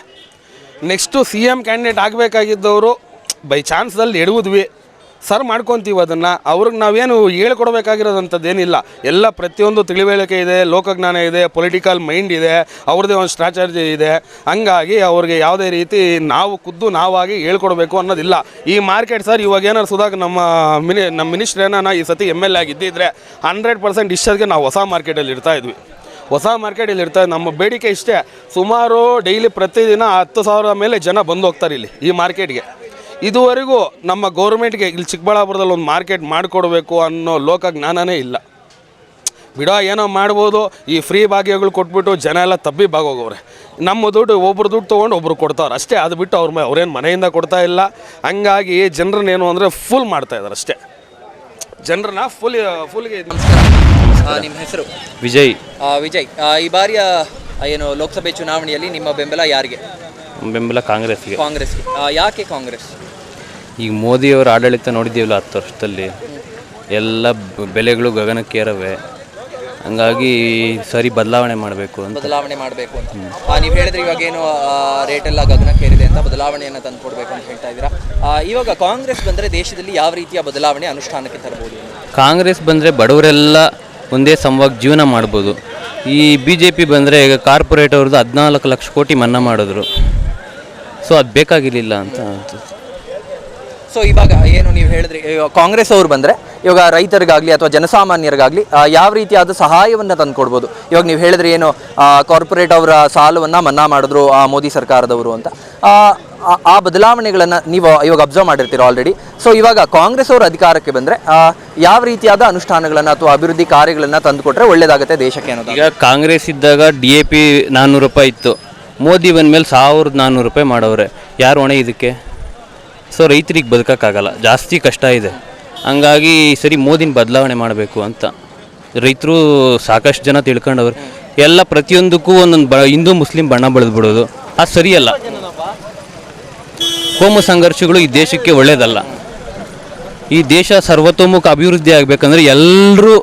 ನೆಕ್ಸ್ಟು CM ಕ್ಯಾಂಡಿಡೇಟ್ ಆಗಬೇಕಾಗಿದ್ದವರು ಬೈ ಚಾನ್ಸ್ದಲ್ಲಿ ಎಡುವುದ್ವಿ ಸರ್, ಮಾಡ್ಕೊತೀವಿ ಅದನ್ನು. ಅವ್ರಿಗೆ ನಾವೇನು ಹೇಳ್ಕೊಡ್ಬೇಕಾಗಿರೋದಂಥದ್ದೇನಿಲ್ಲ. ಎಲ್ಲ ಪ್ರತಿಯೊಂದು ತಿಳುವಳಿಕೆ ಇದೆ, ಲೋಕಜ್ಞಾನ ಇದೆ, ಪೊಲಿಟಿಕಲ್ ಮೈಂಡ್ ಇದೆ, ಅವ್ರದ್ದೇ ಒಂದು ಸ್ಟ್ರಾಟಜಿ ಇದೆ. ಹಂಗಾಗಿ ಅವ್ರಿಗೆ ಯಾವುದೇ ರೀತಿ ನಾವಾಗಿ ಹೇಳ್ಕೊಡ್ಬೇಕು ಅನ್ನೋದಿಲ್ಲ. ಈ ಮಾರ್ಕೆಟ್ ಸರ್, ಇವಾಗ ಏನಾರು ಸುಧಾಕರ್ ನಮ್ಮ ಮಿನಿಸ್ಟ್ರ್ ಏನಾನ ಈ ಸತಿ MLA ಆಗಿದ್ದಿದ್ರೆ 100% ಇಷ್ಟೊತ್ತಿಗೆ ನಾವು ಹೊಸ ಮಾರ್ಕೆಟಲ್ಲಿ ಇರ್ತಾಯಿದ್ವಿ. ಹೊಸ ಮಾರ್ಕೆಟಲ್ಲಿ ಇರ್ತಾಯಿದ್ವಿ. ನಮ್ಮ ಬೇಡಿಕೆ ಇಷ್ಟೇ, ಸುಮಾರು ಡೈಲಿ ಪ್ರತಿದಿನ 10,000 ಮೇಲೆ ಜನ ಬಂದು ಹೋಗ್ತಾರೆ ಇಲ್ಲಿ ಈ ಮಾರ್ಕೆಟ್ಗೆ. ಇದುವರೆಗೂ ನಮ್ಮ ಗೌರ್ಮೆಂಟ್ಗೆ ಇಲ್ಲಿ ಚಿಕ್ಕಬಳ್ಳಾಪುರದಲ್ಲಿ ಒಂದು ಮಾರ್ಕೆಟ್ ಮಾಡಿಕೊಡ್ಬೇಕು ಅನ್ನೋ ಲೋಕಜ್ಞಾನನೇ ಇಲ್ಲ. ಬಿಡೋ ಏನೋ ಮಾಡ್ಬೋದು, ಈ ಫ್ರೀ ಭಾಗ್ಯಗಳು ಕೊಟ್ಬಿಟ್ಟು ಜನ ಎಲ್ಲ ತಬ್ಬಿ ಬಾಗೋಗವ್ರೆ. ನಮ್ಮ ದುಡ್ಡು ಒಬ್ರು ದುಡ್ಡು ತೊಗೊಂಡು ಒಬ್ರು ಕೊಡ್ತಾವ್ರೆ ಅಷ್ಟೇ. ಅದು ಬಿಟ್ಟು ಅವ್ರೇನು ಮನೆಯಿಂದ ಕೊಡ್ತಾ ಇಲ್ಲ. ಹಂಗಾಗಿ ಜನರನ್ನೇನು ಅಂದರೆ ಫುಲ್ ಮಾಡ್ತಾಯಿದ್ದಾರೆ ಅಷ್ಟೇ. ಜನರನ್ನ ಫುಲ್ಗೆ. ನಿಮ್ಮ ಹೆಸರು? ವಿಜಯ್. ವಿಜಯ್, ಈ ಬಾರಿಯ ಏನು ಲೋಕಸಭೆ ಚುನಾವಣೆಯಲ್ಲಿ ನಿಮ್ಮ ಬೆಂಬಲ ಯಾರಿಗೆ? ಬೆಂಬಲ ಕಾಂಗ್ರೆಸ್ಗೆ. ಕಾಂಗ್ರೆಸ್ಗೆ. ಯಾಕೆ ಕಾಂಗ್ರೆಸ್? ಈಗ ಮೋದಿಯವರ ಆಡಳಿತ ನೋಡಿದ್ದೀವಲ್ಲ 10 ವರ್ಷದಲ್ಲಿ, ಎಲ್ಲ ಬೆಲೆಗಳು ಗಗನಕ್ಕೇರವೆ. ಹಂಗಾಗಿ ಸರಿ ಬದಲಾವಣೆ ಮಾಡಬೇಕು ಅಂತ. ನೀವು ಹೇಳಿದ್ರೆ ಇವಾಗ ಏನು ರೇಟ್ ಎಲ್ಲ ಗಗನಕ್ಕೇರಿದೆ ಅಂತ ಬದಲಾವಣೆಯನ್ನು ತಂದು ಕೊಡಬೇಕು ಅಂತ ಹೇಳ್ತಾ ಇದ್ದೀರಾ. ಇವಾಗ ಕಾಂಗ್ರೆಸ್ ಬಂದರೆ ದೇಶದಲ್ಲಿ ಯಾವ ರೀತಿಯ ಬದಲಾವಣೆ ಅನುಷ್ಠಾನಕ್ಕೆ ತರಬಹುದು? ಕಾಂಗ್ರೆಸ್ ಬಂದರೆ ಬಡವರೆಲ್ಲ ಒಂದೇ ಸಮವಾಗಿ ಜೀವನ ಮಾಡ್ಬೋದು. ಈ BJP ಬಂದರೆ ಈಗ ಕಾರ್ಪೊರೇಟ್ ಅವ್ರದ್ದು 14 ಲಕ್ಷ ಕೋಟಿ ಮನ್ನಾ ಮಾಡಿದ್ರು. ಸೊ ಅದು ಬೇಕಾಗಿರಲಿಲ್ಲ ಅಂತ. ಸೊ ಇವಾಗ ಏನು ನೀವು ಹೇಳಿದ್ರಿ, ಕಾಂಗ್ರೆಸ್ ಅವರು ಬಂದರೆ ಇವಾಗ ರೈತರಿಗಾಗಲಿ ಅಥವಾ ಜನಸಾಮಾನ್ಯರಿಗಾಗಲಿ ಯಾವ ರೀತಿಯಾದ ಸಹಾಯವನ್ನು ತಂದು ಕೊಡ್ಬೋದು? ಇವಾಗ ನೀವು ಹೇಳಿದ್ರಿ ಏನು ಕಾರ್ಪೊರೇಟ್ ಅವರ ಸಾಲವನ್ನು ಮನ್ನಾ ಮಾಡಿದ್ರು ಮೋದಿ ಸರ್ಕಾರದವರು ಅಂತ. ಆ ಬದಲಾವಣೆಗಳನ್ನು ನೀವು ಇವಾಗ ಅಬ್ಸರ್ವ್ ಮಾಡಿರ್ತೀರ ಆಲ್ರೆಡಿ. ಸೊ ಇವಾಗ ಕಾಂಗ್ರೆಸ್ ಅವರು ಅಧಿಕಾರಕ್ಕೆ ಬಂದರೆ ಯಾವ ರೀತಿಯಾದ ಅನುಷ್ಠಾನಗಳನ್ನು ಅಥವಾ ಅಭಿವೃದ್ಧಿ ಕಾರ್ಯಗಳನ್ನು ತಂದುಕೊಟ್ರೆ ಒಳ್ಳೆಯದಾಗುತ್ತೆ ದೇಶಕ್ಕೆ ಅನ್ನೋದು? ಈಗ ಕಾಂಗ್ರೆಸ್ ಇದ್ದಾಗ DAP 400 ರೂಪಾಯಿ ಇತ್ತು. ಮೋದಿ ಬಂದ ಮೇಲೆ 1400 ರೂಪಾಯಿ ಮಾಡವ್ರೆ. ಯಾರು ಹೊಣೆ ಇದಕ್ಕೆ? ಸೊ ರೈತರಿಗೆ ಬದುಕೋಕ್ಕಾಗಲ್ಲ, ಜಾಸ್ತಿ ಕಷ್ಟ ಇದೆ. ಹಂಗಾಗಿ ಸರಿ ಮೋದಿನ ಬದಲಾವಣೆ ಮಾಡಬೇಕು ಅಂತ ರೈತರು ಸಾಕಷ್ಟು ಜನ ತಿಳ್ಕೊಂಡವ್ರು. ಎಲ್ಲ ಪ್ರತಿಯೊಂದಕ್ಕೂ ಒಂದೊಂದು ಹಿಂದೂ ಮುಸ್ಲಿಂ ಬಣ್ಣ ಬೆಳೆದ್ಬಿಡೋದು ಅದು ಸರಿಯಲ್ಲ. ಕೋಮು ಸಂಘರ್ಷಗಳು ಈ ದೇಶಕ್ಕೆ ಒಳ್ಳೆಯದಲ್ಲ. ಈ ದೇಶ ಸರ್ವತೋಮುಖ ಅಭಿವೃದ್ಧಿ ಆಗಬೇಕಂದ್ರೆ ಎಲ್ಲರೂ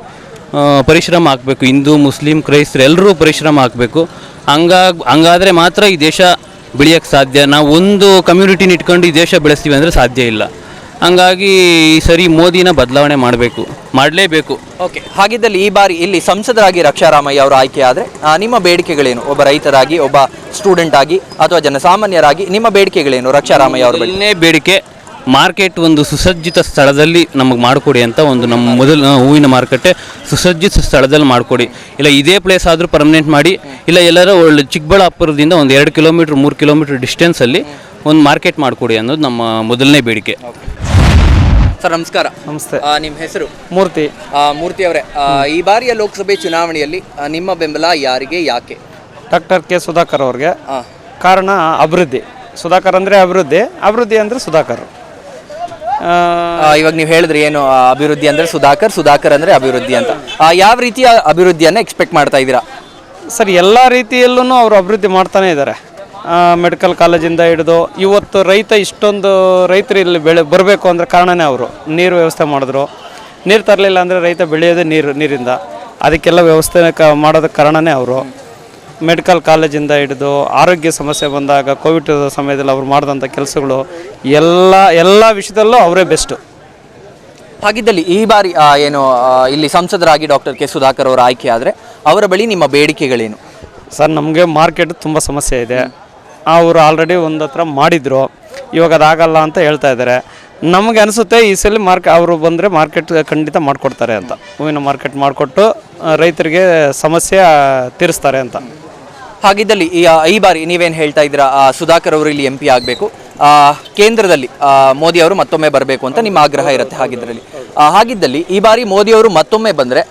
ಪರಿಶ್ರಮ ಹಾಕಬೇಕು. ಹಿಂದೂ ಮುಸ್ಲಿಂ ಕ್ರೈಸ್ತರು ಎಲ್ಲರೂ ಪರಿಶ್ರಮ ಹಾಕಬೇಕು. ಹಂಗಾದರೆ ಮಾತ್ರ ಈ ದೇಶ ಬೆಳೆಯೋಕ್ಕೆ ಸಾಧ್ಯ. ನಾವು ಒಂದು ಕಮ್ಯುನಿಟಿನ ಇಟ್ಕೊಂಡು ಈ ದೇಶ ಬೆಳೆಸ್ತೀವಿ ಅಂದರೆ ಸಾಧ್ಯ ಇಲ್ಲ. ಹಂಗಾಗಿ ಈ ಸರಿ ಮೋದಿನ ಬದಲಾವಣೆ ಮಾಡಲೇಬೇಕು. ಓಕೆ, ಹಾಗಿದ್ದಲ್ಲಿ ಈ ಬಾರಿ ಇಲ್ಲಿ ಸಂಸದರಾಗಿ ರಕ್ಷಾರಾಮಯ್ಯ ಅವರು ಆಯ್ಕೆ ಆದರೆ ನಿಮ್ಮ ಬೇಡಿಕೆಗಳೇನು? ಒಬ್ಬ ರೈತರಾಗಿ, ಒಬ್ಬ ಸ್ಟೂಡೆಂಟ್ ಆಗಿ ಅಥವಾ ಜನಸಾಮಾನ್ಯರಾಗಿ ನಿಮ್ಮ ಬೇಡಿಕೆಗಳೇನು ರಕ್ಷಾರಾಮಯ್ಯ ಅವರ? ಮೊದಲನೇ ಬೇಡಿಕೆ ಮಾರ್ಕೆಟ್ ಒಂದು ಸುಸಜ್ಜಿತ ಸ್ಥಳದಲ್ಲಿ ನಮಗೆ ಮಾಡಿಕೊಡಿ ಅಂತ. ಒಂದು ನಮ್ಮ ಮೊದಲು ಹೂವಿನ ಮಾರುಕಟ್ಟೆ ಸುಸಜ್ಜಿತ ಸ್ಥಳದಲ್ಲಿ ಮಾಡಿಕೊಡಿ. ಇಲ್ಲ ಇದೇ ಪ್ಲೇಸ್ ಆದರೂ ಪರ್ಮನೆಂಟ್ ಮಾಡಿ, ಇಲ್ಲ ಎಲ್ಲರೂ ಒಳ್ಳೆ ಚಿಕ್ಕಬಳ್ಳಾಪುರದಿಂದ ಒಂದು 2 ಕಿಲೋಮೀಟ್ರ್ 3 ಕಿಲೋಮೀಟ್ರ್ ಡಿಸ್ಟೆನ್ಸಲ್ಲಿ ಒಂದು ಮಾರ್ಕೆಟ್ ಮಾಡಿಕೊಡಿ ಅನ್ನೋದು ನಮ್ಮ ಮೊದಲನೇ ಬೇಡಿಕೆ. ಸರ್ ನಮಸ್ಕಾರ. ನಮಸ್ತೆ. ನಿಮ್ಮ ಹೆಸರು? ಮೂರ್ತಿ. ಮೂರ್ತಿ ಅವರೇ, ಈ ಬಾರಿಯ ಲೋಕಸಭೆ ಚುನಾವಣೆಯಲ್ಲಿ ನಿಮ್ಮ ಬೆಂಬಲ ಯಾರಿಗೆ, ಯಾಕೆ? ಡಾಕ್ಟರ್ ಕೆ ಸುಧಾಕರ್ ಅವ್ರಿಗೆ. ಕಾರಣ ಅಭಿವೃದ್ಧಿ. ಸುಧಾಕರ್ ಅಂದರೆ ಅಭಿವೃದ್ಧಿ, ಅಭಿವೃದ್ಧಿ ಅಂದರೆ ಸುಧಾಕರ್. ಇವಾಗ ನೀವು ಹೇಳಿದ್ರಿ ಏನು ಅಭಿವೃದ್ಧಿ ಅಂದರೆ ಸುಧಾಕರ್ ಅಂದರೆ ಅಭಿವೃದ್ಧಿ ಅಂತ. ಯಾವ ರೀತಿಯ ಅಭಿವೃದ್ಧಿಯನ್ನು ಎಕ್ಸ್ಪೆಕ್ಟ್ ಮಾಡ್ತಾ ಇದ್ದೀರಾ? ಸರ್, ಎಲ್ಲ ರೀತಿಯಲ್ಲೂ ಅವರು ಅಭಿವೃದ್ಧಿ ಮಾಡ್ತಾನೇ ಇದ್ದಾರೆ. ಮೆಡಿಕಲ್ ಕಾಲೇಜಿಂದ ಹಿಡಿದು ಇವತ್ತು ರೈತ ಇಷ್ಟೊಂದು ರೈತರು ಇಲ್ಲಿ ಬರಬೇಕು ಅಂದರೆ ಕಾರಣನೇ ಅವರು. ನೀರು ವ್ಯವಸ್ಥೆ ಮಾಡಿದ್ರು. ನೀರು ತರಲಿಲ್ಲ ಅಂದರೆ ರೈತ ಬೆಳೆಯೋದೇ ನೀರಿಂದ. ಅದಕ್ಕೆಲ್ಲ ವ್ಯವಸ್ಥೆ ಮಾಡೋದಕ್ಕೆ ಕಾರಣನೇ ಅವರು. ಮೆಡಿಕಲ್ ಕಾಲೇಜಿಂದ ಹಿಡಿದು ಆರೋಗ್ಯ ಸಮಸ್ಯೆ ಬಂದಾಗ ಕೋವಿಡ್ ಸಮಯದಲ್ಲಿ ಅವ್ರು ಮಾಡಿದಂಥ ಕೆಲಸಗಳು ಎಲ್ಲ ವಿಷಯದಲ್ಲೂ ಅವರೇ ಬೆಸ್ಟು. ಹಾಗಿದ್ದಲ್ಲಿ ಈ ಬಾರಿ ಏನು ಇಲ್ಲಿ ಸಂಸದರಾಗಿ ಡಾಕ್ಟರ್ ಕೆ ಸುಧಾಕರ್ ಅವರು ಆಯ್ಕೆ ಆದರೆ ಅವರ ಬಳಿ ನಿಮ್ಮ ಬೇಡಿಕೆಗಳೇನು? ಸರ್, ನಮಗೆ ಮಾರ್ಕೆಟ್ ತುಂಬ ಸಮಸ್ಯೆ ಇದೆ. ಅವರು ಆಲ್ರೆಡಿ ಒಂದು ಹತ್ರ ಮಾಡಿದರು, ಇವಾಗ ಅದಾಗಲ್ಲ ಅಂತ ಹೇಳ್ತಾ ಇದ್ದಾರೆ. ನಮಗೆ ಅನಿಸುತ್ತೆ ಈ ಸಲ ಅವರು ಬಂದರೆ ಮಾರ್ಕೆಟ್ ಖಂಡಿತ ಮಾಡಿಕೊಡ್ತಾರೆ ಅಂತ. ಹೂವಿನ ಮಾರ್ಕೆಟ್ ಮಾಡಿಕೊಟ್ಟು ರೈತರಿಗೆ ಸಮಸ್ಯೆ ತೀರಿಸ್ತಾರೆ ಅಂತ. ಹಾಗಿದ್ದಲ್ಲಿ ಈ ಬಾರಿ ನೀವೇನು ಹೇಳ್ತಾ ಇದ್ದೀರಾ, ಸುಧಾಕರ್ ಅವರು ಇಲ್ಲಿ MP ಆಗಬೇಕು, ಕೇಂದ್ರದಲ್ಲಿ ಮೋದಿ ಅವರು ಮತ್ತೊಮ್ಮೆ ಬರಬೇಕು ಅಂತ ನಿಮ್ಮ ಆಗ್ರಹ ಇರುತ್ತೆ. ಹಾಗಿದ್ದಲ್ಲಿ ಈ ಬಾರಿ ಮೋದಿ ಅವರು ಮತ್ತೊಮ್ಮೆ ಬಂದರೆ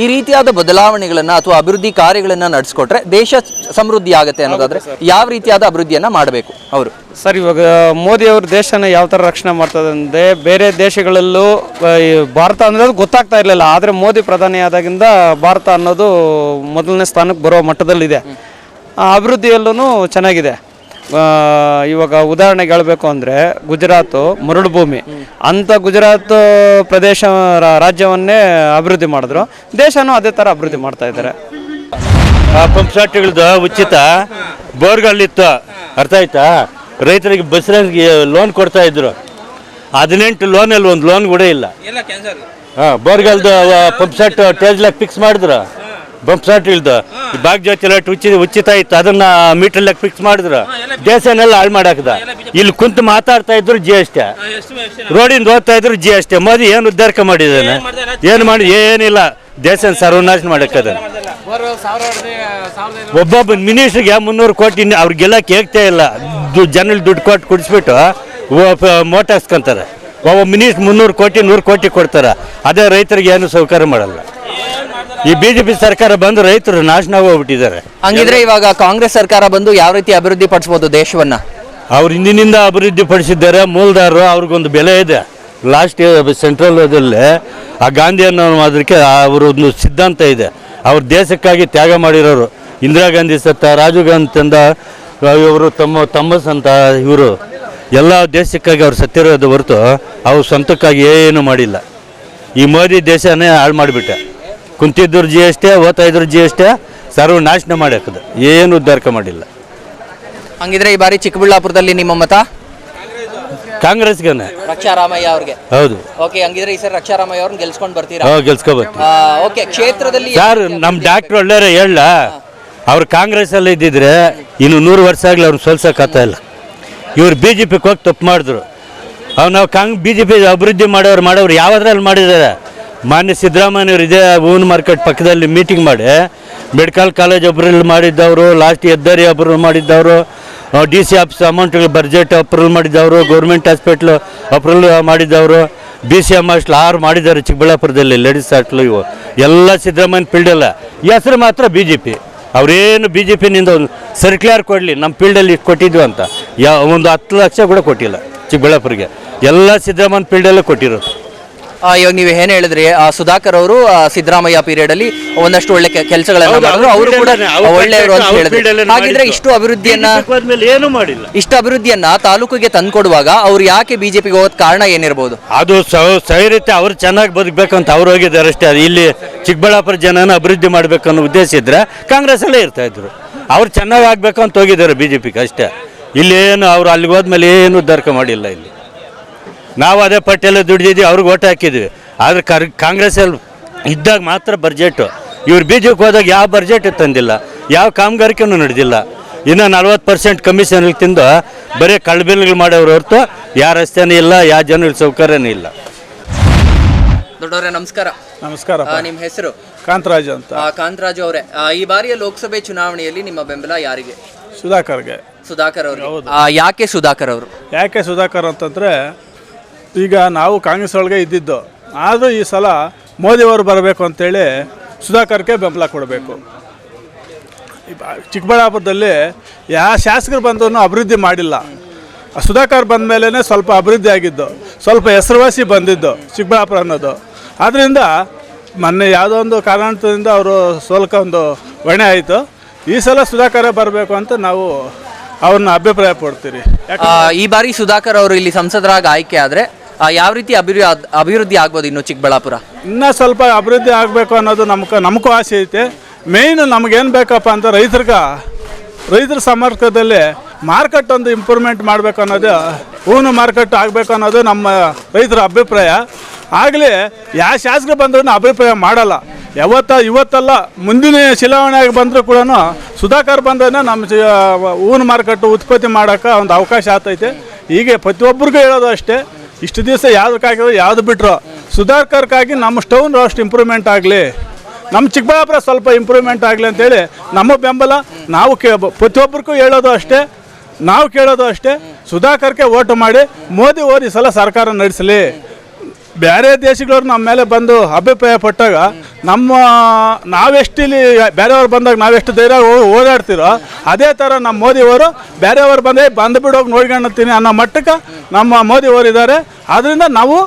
ಈ ರೀತಿಯಾದ ಬದಲಾವಣೆಗಳನ್ನು ಅಥವಾ ಅಭಿವೃದ್ಧಿ ಕಾರ್ಯಗಳನ್ನು ನಡೆಸ್ಕೊಟ್ರೆ ದೇಶ ಸಮೃದ್ಧಿ ಆಗುತ್ತೆ ಅನ್ನೋದಾದರೆ ಯಾವ ರೀತಿಯಾದ ಅಭಿವೃದ್ಧಿಯನ್ನು ಮಾಡಬೇಕು ಅವರು? ಸರ್, ಇವಾಗ ಮೋದಿ ಅವರು ದೇಶನ ಯಾವ ಥರ ರಕ್ಷಣೆ ಮಾಡ್ತದೆ ಅಂದರೆ ಬೇರೆ ದೇಶಗಳಲ್ಲೂ ಭಾರತ ಅನ್ನೋದು ಗೊತ್ತಾಗ್ತಾ ಇರಲಿಲ್ಲ. ಆದರೆ ಮೋದಿ ಪ್ರಧಾನಿ ಆದಾಗಿಂದ ಭಾರತ ಅನ್ನೋದು ಮೊದಲನೇ ಸ್ಥಾನಕ್ಕೆ ಬರೋ ಮಟ್ಟದಲ್ಲಿದೆ. ಅಭಿವೃದ್ಧಿಯಲ್ಲೂ ಚೆನ್ನಾಗಿದೆ. ಇವಾಗ ಉದಾಹರಣೆಗೆ ಹೇಳಬೇಕು ಅಂದರೆ ಗುಜರಾತು ಮರಳು ಭೂಮಿ ಅಂಥ ಗುಜರಾತ್ ಪ್ರದೇಶ ರಾಜ್ಯವನ್ನೇ ಅಭಿವೃದ್ಧಿ ಮಾಡಿದ್ರು. ದೇಶನೂ ಅದೇ ಥರ ಅಭಿವೃದ್ಧಿ ಮಾಡ್ತಾ ಇದ್ದಾರೆ. ಪಂಪ್ ಸೆಟ್ಗಳದ್ದು ಉಚಿತ ಬೋರ್ಗಳಿತ್ತು, ಅರ್ಥ ಆಯ್ತಾ? ರೈತರಿಗೆ ಬಸ್ರಿಗೆ ಲೋನ್ ಕೊಡ್ತಾ ಇದ್ರು. 18 ಲೋನಲ್ಲಿ ಒಂದು ಲೋನ್ ಕೂಡ ಇಲ್ಲ. ಬೋರ್ಗಲ್ದು ಪಂಪ್ ಸೆಟ್ ಟೇಜ್ಲಾಕ್ ಫಿಕ್ಸ್ ಮಾಡಿದ್ರು. ಪಂಪ್ ಸೆಟ್ ಇಲ್ದು ಭಾಗ್ಯಜ್ಯೋತಿ ಲೈಟ್ ಉಚಿತ ಇತ್ತು, ಅದನ್ನ ಮೀಟರ್ ಲೆಕ್ಕ ಫಿಕ್ಸ್ ಮಾಡಿದ್ರು. ದೇಶನೆಲ್ಲ ಹಾಳು ಮಾಡಾಕದ. ಇಲ್ಲಿ ಕುಂತು ಮಾತಾಡ್ತಾ ಇದ್ರು GST, ರೋಡಿಂದ ಓದ್ತಾ ಇದ್ರು GST. ಮೋದಿ ಏನು ಉದ್ಧಾರ ಮಾಡಿದ್ದಾನೆ? ಏನಿಲ್ಲ. ದೇಶ ಸರ್ವನಾಶ ಮಾಡಕ್ಕದ. ಒಬ್ಬೊಬ್ಬ ಮಿನಿಸ್ಟ್ರಿಗೆ 300 ಕೋಟಿ ಅವ್ರಿಗೆಲ್ಲ ಕೇಳ್ತಾ ಇಲ್ಲ. ಜನ ದುಡ್ಡು ಕೊಟ್ಟು ಕುಡಿಸ್ಬಿಟ್ಟು ಮೋಟಾರ್ಸ್ಕೊಂತಾರೆ. ಒಬ್ಬ ಮಿನಿಸ್ಟ್ರ್ 300 ಕೋಟಿ 100 ಕೋಟಿ ಕೊಡ್ತಾರೆ. ಅದೇ ರೈತರಿಗೆ ಏನು ಸೌಕರ್ಯ ಮಾಡಲ್ಲ. ಈ BJP ಸರ್ಕಾರ ಬಂದು ರೈತರು ನಾಶನ ಹೋಗ್ಬಿಟ್ಟಿದ್ದಾರೆ. ಹಂಗಿದ್ರೆ ಇವಾಗ ಕಾಂಗ್ರೆಸ್ ಸರ್ಕಾರ ಬಂದು ಯಾವ ರೀತಿ ಅಭಿವೃದ್ಧಿ ಪಡಿಸಬಹುದು ದೇಶವನ್ನ? ಅವ್ರು ಹಿಂದಿನಿಂದ ಅಭಿವೃದ್ಧಿ ಪಡಿಸಿದ್ದಾರೆ. ಮೂಲದಾರರು ಅವ್ರಿಗೊಂದು ಬೆಲೆ ಇದೆ. ಲಾಸ್ಟ್ ಸೆಂಟ್ರಲ್ದಲ್ಲಿ ಆ ಗಾಂಧಿ ಅನ್ನೋ ಅದಕ್ಕೆ ಅವರೊಂದು ಸಿದ್ಧಾಂತ ಇದೆ. ಅವ್ರ ದೇಶಕ್ಕಾಗಿ ತ್ಯಾಗ ಮಾಡಿರೋರು. ಇಂದಿರಾ ಗಾಂಧಿ ಸತ್ತ, ರಾಜೀವ್ ಗಾಂಧಿ ತಂದ, ಇವರು ತಮ್ಮಸ್ ಅಂತ ಇವರು ಎಲ್ಲ ದೇಶಕ್ಕಾಗಿ ಅವ್ರು ಸತ್ತಿರೋದು ಹೊರತು ಅವ್ರು ಸ್ವಂತಕ್ಕಾಗಿ ಏನು ಮಾಡಿಲ್ಲ. ಈ ಮೋದಿ ದೇಶನೇ ಹಾಳು ಮಾಡಿಬಿಟ್ಟೆ. ಕುಂತಿದ್ರು GST, ಓದ್ತಾ ಇದ್ರು GST, ಸರ್ವನಾಶನ ಮಾಡಾಕದ. ಏನು ಉದ್ಧಾರ ಮಾಡಿಲ್ಲ. ಹಂಗಿದ್ರೆ ಈ ಬಾರಿ ಚಿಕ್ಕಬಳ್ಳಾಪುರದಲ್ಲಿ ನಿಮ್ಮ ಮತ ಕಾಂಗ್ರೆಸ್ಗೆ? ರಕ್ಷಾರಾಮಯ್ಯ ಅವ್ರಿಗೆ. ಹೌದು. ಓಕೆ, ಹಂಗಿದ್ರೆ ಈ ಸರಿ ರಕ್ಷಾರಾಮಯ್ಯ ಅವ್ರನ್ನ ಗೆಲ್ಸ್ಕೊಂಡು ಬರ್ತೀರಾ? ಗೆಲ್ಸ್ಕೋಬೇಕು. ಓಕೆ, ಕ್ಷೇತ್ರದಲ್ಲಿ ಯಾರು ನಮ್ಮ ಡಾಕ್ಟ್ರ್ ಒಳ್ಳೆಯವ್ರೆ ಹೇಳ. ಅವ್ರು ಕಾಂಗ್ರೆಸ್ಸಲ್ಲಿ ಇದ್ದಿದ್ರೆ ಇನ್ನು 100 ವರ್ಷ ಆಗಲಿ ಅವ್ರನ್ನ ಸೋಲ್ಸೋಕ್ಕಾಗ್ತಾ ಇಲ್ಲ. ಇವ್ರು BJPಗೆ ಹೋಗಿ ತಪ್ಪು ಮಾಡಿದ್ರು. ನಾವು BJP ಅಭಿವೃದ್ಧಿ ಮಾಡೋರು ಯಾವುದ್ರಲ್ಲಿ ಮಾಡಿದ್ದಾರೆ? ಮಾನ್ಯ ಸಿದ್ದರಾಮಯ್ಯವ್ರು ಇದೇ ಹೂವಿನ ಮಾರ್ಕೆಟ್ ಪಕ್ಕದಲ್ಲಿ ಮೀಟಿಂಗ್ ಮಾಡಿ ಮೆಡಿಕಲ್ ಕಾಲೇಜ್ ಅಪ್ರೂವಲ್ ಮಾಡಿದ್ದವರು, ಲಾಸ್ಟ್ ಹೆದ್ದಾರಿ ಅಪ್ರೂವಲ್ ಮಾಡಿದ್ದವರು, DC ಆಫೀಸ್ ಅಮೌಂಟ್ಗಳು ಬಜೆಟ್ ಅಪ್ರೂವಲ್ ಮಾಡಿದ್ದವರು, ಗೌರ್ಮೆಂಟ್ ಹಾಸ್ಪಿಟ್ಲು ಅಪ್ರೂವಲ್ ಮಾಡಿದ್ದವರು, BCM ಹಾಸ್ಟ್ಲ್ 6 ಮಾಡಿದ್ದಾರೆ ಚಿಕ್ಕಬಳ್ಳಾಪುರದಲ್ಲಿ, ಲೇಡೀಸ್ ಹಾಸ್ಟ್ಲು. ಇವು ಎಲ್ಲ ಸಿದ್ದರಾಮಯ್ಯ ಫೀಲ್ಡಲ್ಲ. ಹೆಸರು ಮಾತ್ರ BJP. ಅವರೇನು BJPನಿಂದ ಒಂದು ಸರ್ಕ್ಯುಲರ್ ಕೊಡಲಿ ನಮ್ಮ ಫೀಲ್ಡಲ್ಲಿ ಕೊಟ್ಟಿದ್ವಿ ಅಂತ ಒಂದು 10 ಲಕ್ಷ ಕೂಡ ಕೊಟ್ಟಿಲ್ಲ ಚಿಕ್ಕಬಳ್ಳಾಪುರಿಗೆ. ಎಲ್ಲ ಸಿದ್ದರಾಮಯ್ಯ ಫೀಲ್ಡಲ್ಲೇ ಕೊಟ್ಟಿರೋದು. ಇವಾಗ ನೀವು ಏನು ಹೇಳಿದ್ರಿ, ಸುಧಾಕರ್ ಅವರು ಸಿದ್ದರಾಮಯ್ಯ ಪೀರಿಯಡ್ ಅಲ್ಲಿ ಒಂದಷ್ಟು ಒಳ್ಳೆ ಕೆಲಸಗಳನ್ನು ಮಾಡಿದ್ರು, ಅವರು ಕೂಡ ಒಳ್ಳೆಯವರು ಅಂತ ಹೇಳಿದ್ರು. ಹಾಗಿದ್ರೆ ಇಷ್ಟು ಅಭಿವೃದ್ಧಿಯನ್ನ ತಾಲೂಕಿಗೆ ತಂದ್ಕೊಡುವಾಗ ಅವ್ರು ಯಾಕೆ BJPಗೆ ಹೋಗೋದ್ ಕಾರಣ ಏನಿರ್ಬೋದು? ಅದು ಸೈರತೆ ಅವ್ರು ಚೆನ್ನಾಗಿ ಬದುಕಬೇಕಂತ ಅವ್ರು ಹೋಗಿದ್ದಾರೆ ಅಷ್ಟೇ. ಇಲ್ಲಿ ಚಿಕ್ಕಬಳ್ಳಾಪುರ ಜನನ ಅಭಿವೃದ್ಧಿ ಮಾಡಬೇಕು ಅನ್ನೋ ಉದ್ದೇಶ ಇದ್ರೆ ಕಾಂಗ್ರೆಸ್ ಅಲ್ಲೇ ಇರ್ತಾ ಇದ್ರು. ಅವ್ರು ಚೆನ್ನಾಗಿ ಆಗ್ಬೇಕು ಅಂತ ಹೋಗಿದ್ದಾರೆ BJPಗೆ ಅಷ್ಟೇ. ಇಲ್ಲೇನು ಅವ್ರು ಅಲ್ಲಿಗೆ ಹೋದ್ಮೇಲೆ ಏನು ಉದ್ಧಾರ ಮಾಡಿಲ್ಲ. ಇಲ್ಲಿ ನಾವು ಅದೇ ಪಟ್ಟಿಯಲ್ಲೇ ದುಡ್ದಿದ್ವಿ, ಅವ್ರಿಗೆ ಓಟ್ ಹಾಕಿದ್ವಿ. ಆದರೆ ಕಾಂಗ್ರೆಸ್ಸಲ್ಲಿ ಇದ್ದಾಗ ಮಾತ್ರ ಬಜೆಟು. ಇವ್ರು BJPಗೆ ಹೋದಾಗ ಯಾವ ಬಜೆಟ್ ತಂದಿಲ್ಲ, ಯಾವ ಕಾಮಗಾರಿಕೆನೂ ನಡೆದಿಲ್ಲ. ಇನ್ನು 40% ಕಮಿಷನ್ ತಿಂದು ಬರೀ ಕಳ್ಬಿಲ್ಗಳು ಮಾಡೋರು ಹೊರತು ಯಾವ ರಸ್ತೆನೂ ಇಲ್ಲ, ಯಾವ ಜನಗಳ ಸೌಕರ್ಯನೂ ಇಲ್ಲ. ದೊಡ್ಡವರೇ ನಮಸ್ಕಾರ. ನಮಸ್ಕಾರ. ನಿಮ್ಮ ಹೆಸರು? ಕಾಂತರಾಜು ಅಂತ. ಕಾಂತರಾಜು ಅವರೇ, ಈ ಬಾರಿಯ ಲೋಕಸಭೆ ಚುನಾವಣೆಯಲ್ಲಿ ನಿಮ್ಮ ಬೆಂಬಲ ಯಾರಿಗೆ? ಸುಧಾಕರ್ಗೆ. ಸುಧಾಕರ್ ಅವರು. ಯಾಕೆ ಸುಧಾಕರ್ ಅವರು? ಯಾಕೆ ಸುಧಾಕರ್ ಅಂತಂದರೆ, ಈಗ ನಾವು ಕಾಂಗ್ರೆಸ್ ಒಳಗೆ ಇದ್ದಿದ್ದು, ಆದರೂ ಈ ಸಲ ಮೋದಿಯವರು ಬರಬೇಕು ಅಂತೇಳಿ ಸುಧಾಕರ್ಗೆ ಬೆಂಬಲ ಕೊಡಬೇಕು. ಚಿಕ್ಕಬಳ್ಳಾಪುರದಲ್ಲಿ ಯಾವ ಶಾಸಕರು ಬಂದರೂ ಅಭಿವೃದ್ಧಿ ಮಾಡಿಲ್ಲ. ಸುಧಾಕರ್ ಬಂದ ಮೇಲೇ ಸ್ವಲ್ಪ ಅಭಿವೃದ್ಧಿ ಆಗಿದ್ದು, ಸ್ವಲ್ಪ ಹೆಸರುವಾಸಿ ಬಂದಿದ್ದು ಚಿಕ್ಕಬಳ್ಳಾಪುರ ಅನ್ನೋದು. ಆದ್ದರಿಂದ ಮೊನ್ನೆ ಯಾವುದೋ ಒಂದು ಕಾರಣದಿಂದ ಅವರು ಸೋಲ್ಕೊಂಡು ಹೊಣೆ ಆಯಿತು. ಈ ಸಲ ಸುಧಾಕರೇ ಬರಬೇಕು ಅಂತ ನಾವು ಅವ್ರನ್ನ ಅಭಿಪ್ರಾಯ ಪಡ್ತೀರಿ. ಈ ಬಾರಿ ಸುಧಾಕರ್ ಅವರು ಇಲ್ಲಿ ಸಂಸದರಾಗಿ ಆಯ್ಕೆ ಆದರೆ ಯಾವ ರೀತಿ ಅಭಿವೃದ್ಧಿ ಆಗ್ಬೋದು ಇನ್ನು ಚಿಕ್ಕಬಳ್ಳಾಪುರ? ಇನ್ನೂ ಸ್ವಲ್ಪ ಅಭಿವೃದ್ಧಿ ಆಗಬೇಕು ಅನ್ನೋದು ನಮಗೂ ಆಸೆ ಐತೆ. ಮೇಯ್ನ್ ನಮಗೇನು ಬೇಕಪ್ಪ ಅಂತ ರೈತರ ಸಂಪರ್ಕದಲ್ಲಿ ಮಾರ್ಕೆಟ್ ಒಂದು ಇಂಪ್ರೂವ್ಮೆಂಟ್ ಮಾಡಬೇಕು ಅನ್ನೋದು, ಹೂನು ಮಾರ್ಕೆಟ್ ಆಗಬೇಕು ಅನ್ನೋದು ನಮ್ಮ ರೈತರ ಅಭಿಪ್ರಾಯ. ಆಗಲಿ ಯಾವ ಶಾಸಕರು ಬಂದ್ರೂ ಅಭಿಪ್ರಾಯ ಮಾಡಲ್ಲ. ಇವತ್ತಲ್ಲ ಮುಂದಿನ ಚುನಾವಣೆಗೆ ಬಂದರೂ ಕೂಡ ಸುಧಾಕರ್ ಬಂದ್ರೆ ನಮ್ಮ ಹೂನು ಮಾರ್ಕೆಟು ಉತ್ಪತ್ತಿ ಮಾಡೋಕ್ಕೆ ಒಂದು ಅವಕಾಶ ಆಗ್ತೈತೆ. ಹೀಗೆ ಪ್ರತಿಯೊಬ್ಬರಿಗೂ ಹೇಳೋದು ಅಷ್ಟೇ. ಇಷ್ಟು ದಿವಸ ಯಾವುದಕ್ಕಾಗಿರೋ ಯಾವುದು ಬಿಟ್ಟರು ಸುಧಾಕರ್ಕಾಗಿ ನಮ್ಮ ಸ್ಟೌನ್ ಅಷ್ಟು ಇಂಪ್ರೂವ್ಮೆಂಟ್ ಆಗಲಿ, ನಮ್ಮ ಚಿಕ್ಕಬಳ್ಳಾಪುರ ಸ್ವಲ್ಪ ಇಂಪ್ರೂವ್ಮೆಂಟ್ ಆಗಲಿ ಅಂತೇಳಿ ನಮ್ಮ ಬೆಂಬಲ. ನಾವು ಪ್ರತಿಯೊಬ್ಬರಿಗೂ ಹೇಳೋದು ಅಷ್ಟೇ, ನಾವು ಕೇಳೋದು ಅಷ್ಟೇ, ಸುಧಾಕರ್ಗೆ ಓಟು ಮಾಡಿ ಮೋದಿ ಈ ಸಲ ಸರ್ಕಾರ ನಡೆಸಲಿ. ಬೇರೆ ದೇಶಗಳವ್ರು ನಮ್ಮ ಮೇಲೆ ಬಂದು ಅಭಿಪ್ರಾಯ ಪಟ್ಟಾಗ ನಾವೆಷ್ಟಿಲ್ಲಿ ಬೇರೆಯವ್ರು ಬಂದಾಗ ನಾವೆಷ್ಟು ಧೈರ್ಯ ಓಡಾಡ್ತಿರೋ ಅದೇ ಥರ ನಮ್ಮ ಮೋದಿಯವರು ಬೇರೆಯವ್ರು ಬಂದು ಬಿಡೋಗಿ ನೋಡ್ಕೊಳ್ತೀನಿ ಅನ್ನೋ ಮಟ್ಟಕ್ಕೆ ನಮ್ಮ ಮೋದಿಯವರು ಇದ್ದಾರೆ. ಆದ್ದರಿಂದ ನಾವು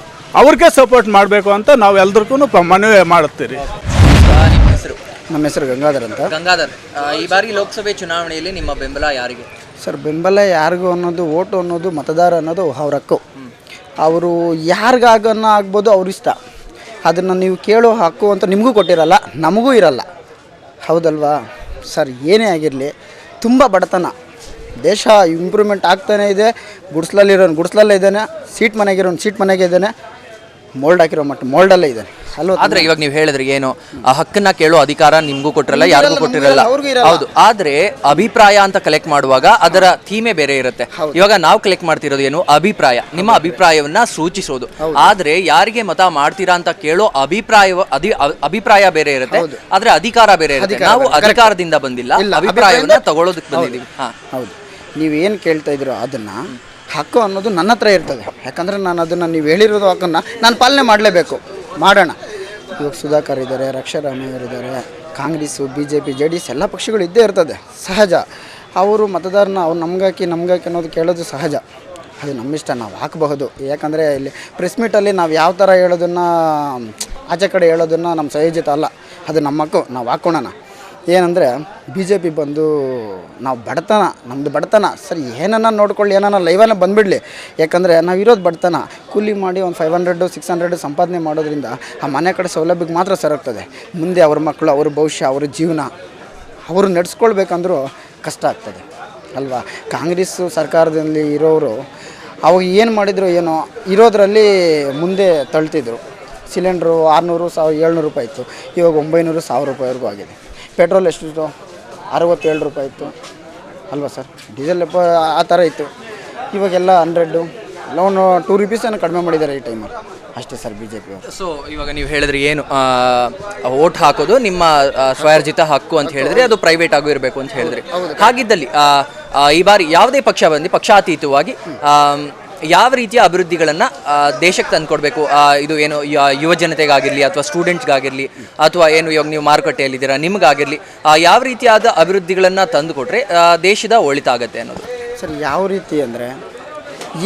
ಅವ್ರಿಗೆ ಸಪೋರ್ಟ್ ಮಾಡಬೇಕು ಅಂತ ನಾವು ಎಲ್ರಿಗೂ ಮನವಿ ಮಾಡುತ್ತೀರಿ. ನಿಮ್ಮ ಹೆಸರು? ನಮ್ಮ ಹೆಸರು ಗಂಗಾಧರ್ ಅಂತ. ಗಂಗಾಧರ್, ಈ ಬಾರಿ ಲೋಕಸಭೆ ಚುನಾವಣೆಯಲ್ಲಿ ನಿಮ್ಮ ಬೆಂಬಲ ಯಾರಿಗೆ? ಸರ್, ಬೆಂಬಲ ಯಾರಿಗೂ ಅನ್ನೋದು, ಓಟು ಅನ್ನೋದು, ಮತದಾರ ಅನ್ನೋದು ಅವ್ರ ಹಕ್ಕು. ಅವರು ಯಾರಿಗಾಗನ್ನ ಆಗ್ಬೋದು, ಅವ್ರ ಇಷ್ಟ. ಅದನ್ನು ನೀವು ಕೇಳೋ ಹಕ್ಕು ಅಂತ ನಿಮಗೂ ಕೊಟ್ಟಿರಲ್ಲ, ನಮಗೂ ಇರಲ್ಲ. ಹೌದಲ್ವಾ ಸರ್? ಏನೇ ಆಗಿರಲಿ, ತುಂಬ ಬಡತನ, ದೇಶ ಇಂಪ್ರೂವ್ಮೆಂಟ್ ಆಗ್ತಾನೇ ಇದೆ. ಗುಡಿಸ್ಲಲ್ಲೇ ಇದ್ದಾನೆ, ಸೀಟ್ ಮನೆಗೆ ಇದ್ದಾನೆ, ಮೋಲ್ಡ್ ಹಾಕಿರೋ ಮೋಲ್ಡಲ್ಲೇ ಇದ್ದಾನೆ ಅಲ್ವಾ? ಆದ್ರೆ ಇವಾಗ ನೀವು ಹೇಳಿದ್ರಿ ಏನು, ಆ ಹಕ್ಕನ್ನ ಕೇಳೋ ಅಧಿಕಾರ ನಿಮ್ಗೂ ಕೊಟ್ಟಿರಲ್ಲ, ಯಾರಿಗೂ ಕೊಟ್ಟಿರಲ್ಲ. ಹೌದು, ಆದ್ರೆ ಅಭಿಪ್ರಾಯ ಅಂತ ಕಲೆಕ್ಟ್ ಮಾಡುವಾಗ ಅದರ ಥೀಮೇ ಬೇರೆ ಇರುತ್ತೆ. ಇವಾಗ ನಾವು ಕಲೆಕ್ಟ್ ಮಾಡ್ತಿರೋದು ಏನು, ಅಭಿಪ್ರಾಯ, ನಿಮ್ಮ ಅಭಿಪ್ರಾಯವನ್ನ ಸೂಚಿಸೋದು. ಆದ್ರೆ ಯಾರಿಗೆ ಮತ ಮಾಡ್ತೀರಾ ಅಂತ ಕೇಳೋ ಅಭಿಪ್ರಾಯ ಬೇರೆ ಇರುತ್ತೆ, ಆದ್ರೆ ಅಧಿಕಾರ ಬೇರೆ ಇರುತ್ತೆ. ನಾವು ಅಧಿಕಾರದಿಂದ ಬಂದಿಲ್ಲ, ಅಭಿಪ್ರಾಯವನ್ನ ತಗೊಳ್ಳೋದಕ್ಕೆ ಬಂದಿದ್ದೀವಿ. ಹೌದು, ನೀವೇನು ಕೇಳ್ತಾ ಇದ್ದೀರೋ ಅದನ್ನು ಹಕ್ಕು ಅನ್ನೋದು ನನ್ನ ಹತ್ರ ಇರ್ತದೆ. ಯಾಕಂದರೆ ನಾನು ಅದನ್ನು ನೀವು ಹೇಳಿರೋದು ಹಕ್ಕನ್ನು ನಾನು ಪಾಲನೆ ಮಾಡಲೇಬೇಕು, ಮಾಡೋಣ. ಇವಾಗ ಸುಧಾಕರ್ ಇದ್ದಾರೆ, ರಕ್ಷಾರಾಮಯ್ಯರಿದ್ದಾರೆ, ಕಾಂಗ್ರೆಸ್ಸು, BJP, JDS ಎಲ್ಲ ಪಕ್ಷಗಳು ಇದ್ದೇ ಇರ್ತದೆ, ಸಹಜ. ಅವರು ಮತದಾರನ ಅವ್ರು ನಮ್ಗಾಕಿ ಅನ್ನೋದು ಕೇಳೋದು ಸಹಜ. ಅದು ನಮ್ಮಿಷ್ಟ, ನಾವು ಹಾಕಬಹುದು. ಯಾಕಂದರೆ ಇಲ್ಲಿ ಪ್ರೆಸ್ ಮೀಟಲ್ಲಿ ನಾವು ಯಾವ ಥರ ಹೇಳೋದನ್ನು, ಆಚೆ ಕಡೆ ಹೇಳೋದನ್ನು ನಮ್ಮ ಸಹಜತೆ ಅಲ್ಲ, ಅದು ನಮ್ಮ ಹಕ್ಕು, ನಾವು ಹಾಕ್ಕೊಳ್ಳೋಣ. ಏನಂದರೆ BJP ಬಂದು ನಾವು ನಮ್ಮದು ಬಡತನ ಸರಿ, ಏನನ್ನ ನೋಡ್ಕೊಳ್ಳಿ, ಏನನ್ನ ಲೈವನ್ನ ಬಂದುಬಿಡಲಿ. ಯಾಕಂದರೆ ನಾವಿರೋದು ಬಡತನ, ಕೂಲಿ ಮಾಡಿ ಒಂದು 500 600 ಸಂಪಾದನೆ ಮಾಡೋದ್ರಿಂದ ಆ ಮನೆ ಕಡೆ ಸೌಲಭ್ಯಕ್ಕೆ ಮಾತ್ರ ಸರೋಗ್ತದೆ. ಮುಂದೆ ಅವ್ರ ಮಕ್ಕಳು, ಅವ್ರ ಭವಿಷ್ಯ, ಅವ್ರ ಜೀವನ ಅವರು ನಡೆಸ್ಕೊಳ್ಬೇಕಂದ್ರೂ ಕಷ್ಟ ಆಗ್ತದೆ ಅಲ್ವಾ? ಕಾಂಗ್ರೆಸ್ ಸರ್ಕಾರದಲ್ಲಿ ಇರೋರು ಅವಾಗ ಏನು ಮಾಡಿದ್ರು ಏನೋ, ಇರೋದರಲ್ಲಿ ಮುಂದೆ ತಳ್ತಿದ್ರು. ಸಿಲಿಂಡ್ರು 600 700 ರೂಪಾಯಿ ಇತ್ತು, ಇವಾಗ 900 1000 ರೂಪಾಯಿವರೆಗೂ ಆಗಿದೆ. ಪೆಟ್ರೋಲ್ ಎಷ್ಟಿತ್ತು? 67 ರೂಪಾಯಿ ಇತ್ತು ಅಲ್ವಾ ಸರ್? ಡೀಸೆಲ್ ಆ ಥರ ಇತ್ತು. ಇವಾಗೆಲ್ಲ 100 ಲೋನು 2 ರೂಪೀಸನ್ನು ಕಡಿಮೆ ಮಾಡಿದ್ದಾರೆ ಈ ಟೈಮಲ್ಲಿ, ಅಷ್ಟೇ ಸರ್ BJP ಅವರು. ಸೊ ಇವಾಗ ನೀವು ಹೇಳಿದ್ರಿ ಏನು, ವೋಟ್ ಹಾಕೋದು ನಿಮ್ಮ ಸ್ವಯಾರ್ಜಿತ ಹಕ್ಕು ಅಂತ ಹೇಳಿದ್ರಿ, ಅದು ಪ್ರೈವೇಟ್ ಆಗೂ ಇರಬೇಕು ಅಂತ ಹೇಳಿದ್ರಿ. ಹಾಗಿದ್ದಲ್ಲಿ ಈ ಬಾರಿ ಯಾವುದೇ ಪಕ್ಷ ಬಂದು ಪಕ್ಷಾತೀತವಾಗಿ ಯಾವ ರೀತಿಯ ಅಭಿವೃದ್ಧಿಗಳನ್ನು ದೇಶಕ್ಕೆ ತಂದುಕೊಡ್ಬೇಕು, ಇದು ಏನು ಯುವ ಜನತೆಗಾಗಿರಲಿ ಅಥವಾ ಸ್ಟೂಡೆಂಟ್ಸ್ಗಾಗಿರಲಿ ಅಥವಾ ಏನು ಇವಾಗ ನೀವು ಮಾರುಕಟ್ಟೆಯಲ್ಲಿದ್ದೀರಾ ನಿಮಗಾಗಿರಲಿ, ಯಾವ ರೀತಿಯಾದ ಅಭಿವೃದ್ಧಿಗಳನ್ನು ತಂದುಕೊಟ್ರೆ ದೇಶದ ಒಳಿತಾಗತ್ತೆ ಅನ್ನೋದು? ಸರ್, ಯಾವ ರೀತಿ ಅಂದರೆ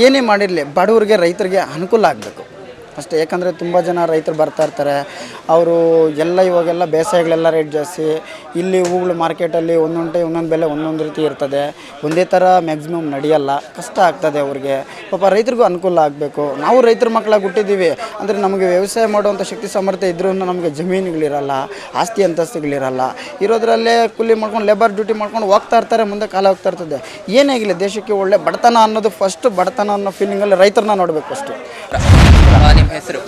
ಏನೇ ಮಾಡಿರಲಿ ಬಡವರಿಗೆ, ರೈತರಿಗೆ ಅನುಕೂಲ ಆಗಬೇಕು ಅಷ್ಟೇ. ಯಾಕಂದರೆ ತುಂಬ ಜನ ರೈತರು ಬರ್ತಾ ಇರ್ತಾರೆ, ಅವರು ಇವಾಗೆಲ್ಲ ಬೇಸಾಯಗಳೆಲ್ಲ ರೇಟ್ ಜಾಸ್ತಿ. ಇಲ್ಲಿ ಹೂಗಳು ಮಾರ್ಕೆಟಲ್ಲಿ ಒಂದೊಂದು ಬೆಲೆ ಒಂದೊಂದು ರೀತಿ ಇರ್ತದೆ, ಒಂದೇ ಥರ ಮ್ಯಾಕ್ಸಿಮಮ್ ನಡೆಯಲ್ಲ, ಕಷ್ಟ ಆಗ್ತದೆ ಅವ್ರಿಗೆ. ಪಾಪ ರೈತರಿಗೂ ಅನುಕೂಲ ಆಗಬೇಕು. ನಾವು ರೈತರ ಮಕ್ಕಳಾಗಿ ಹುಟ್ಟಿದ್ದೀವಿ ಅಂದರೆ ನಮಗೆ ವ್ಯವಸಾಯ ಮಾಡುವಂಥ ಶಕ್ತಿ ಸಾಮರ್ಥ್ಯ ಇದ್ರೂ ನಮಗೆ ಜಮೀನುಗಳಿರಲ್ಲ, ಆಸ್ತಿ ಅಂತಸ್ತುಗಳಿರಲ್ಲ. ಇರೋದ್ರಲ್ಲೇ ಕೂಲಿ ಮಾಡ್ಕೊಂಡು ಲೇಬರ್ ಡ್ಯೂಟಿ ಮಾಡ್ಕೊಂಡು ಹೋಗ್ತಾ ಇರ್ತಾರೆ, ಮುಂದೆ ಕಾಲ ಹೋಗ್ತಾ ಇರ್ತದೆ. ಏನೇ ಆಗಿಲ್ಲ ದೇಶಕ್ಕೆ ಒಳ್ಳೆ ಬಡತನ ಅನ್ನೋದು ಫಸ್ಟ್, ಬಡತನ ಅನ್ನೋ ಫೀಲಿಂಗಲ್ಲಿ ರೈತರನ್ನ ನೋಡಬೇಕು ಅಷ್ಟು. ನಿಮ್ಮ ಹೆಸರು?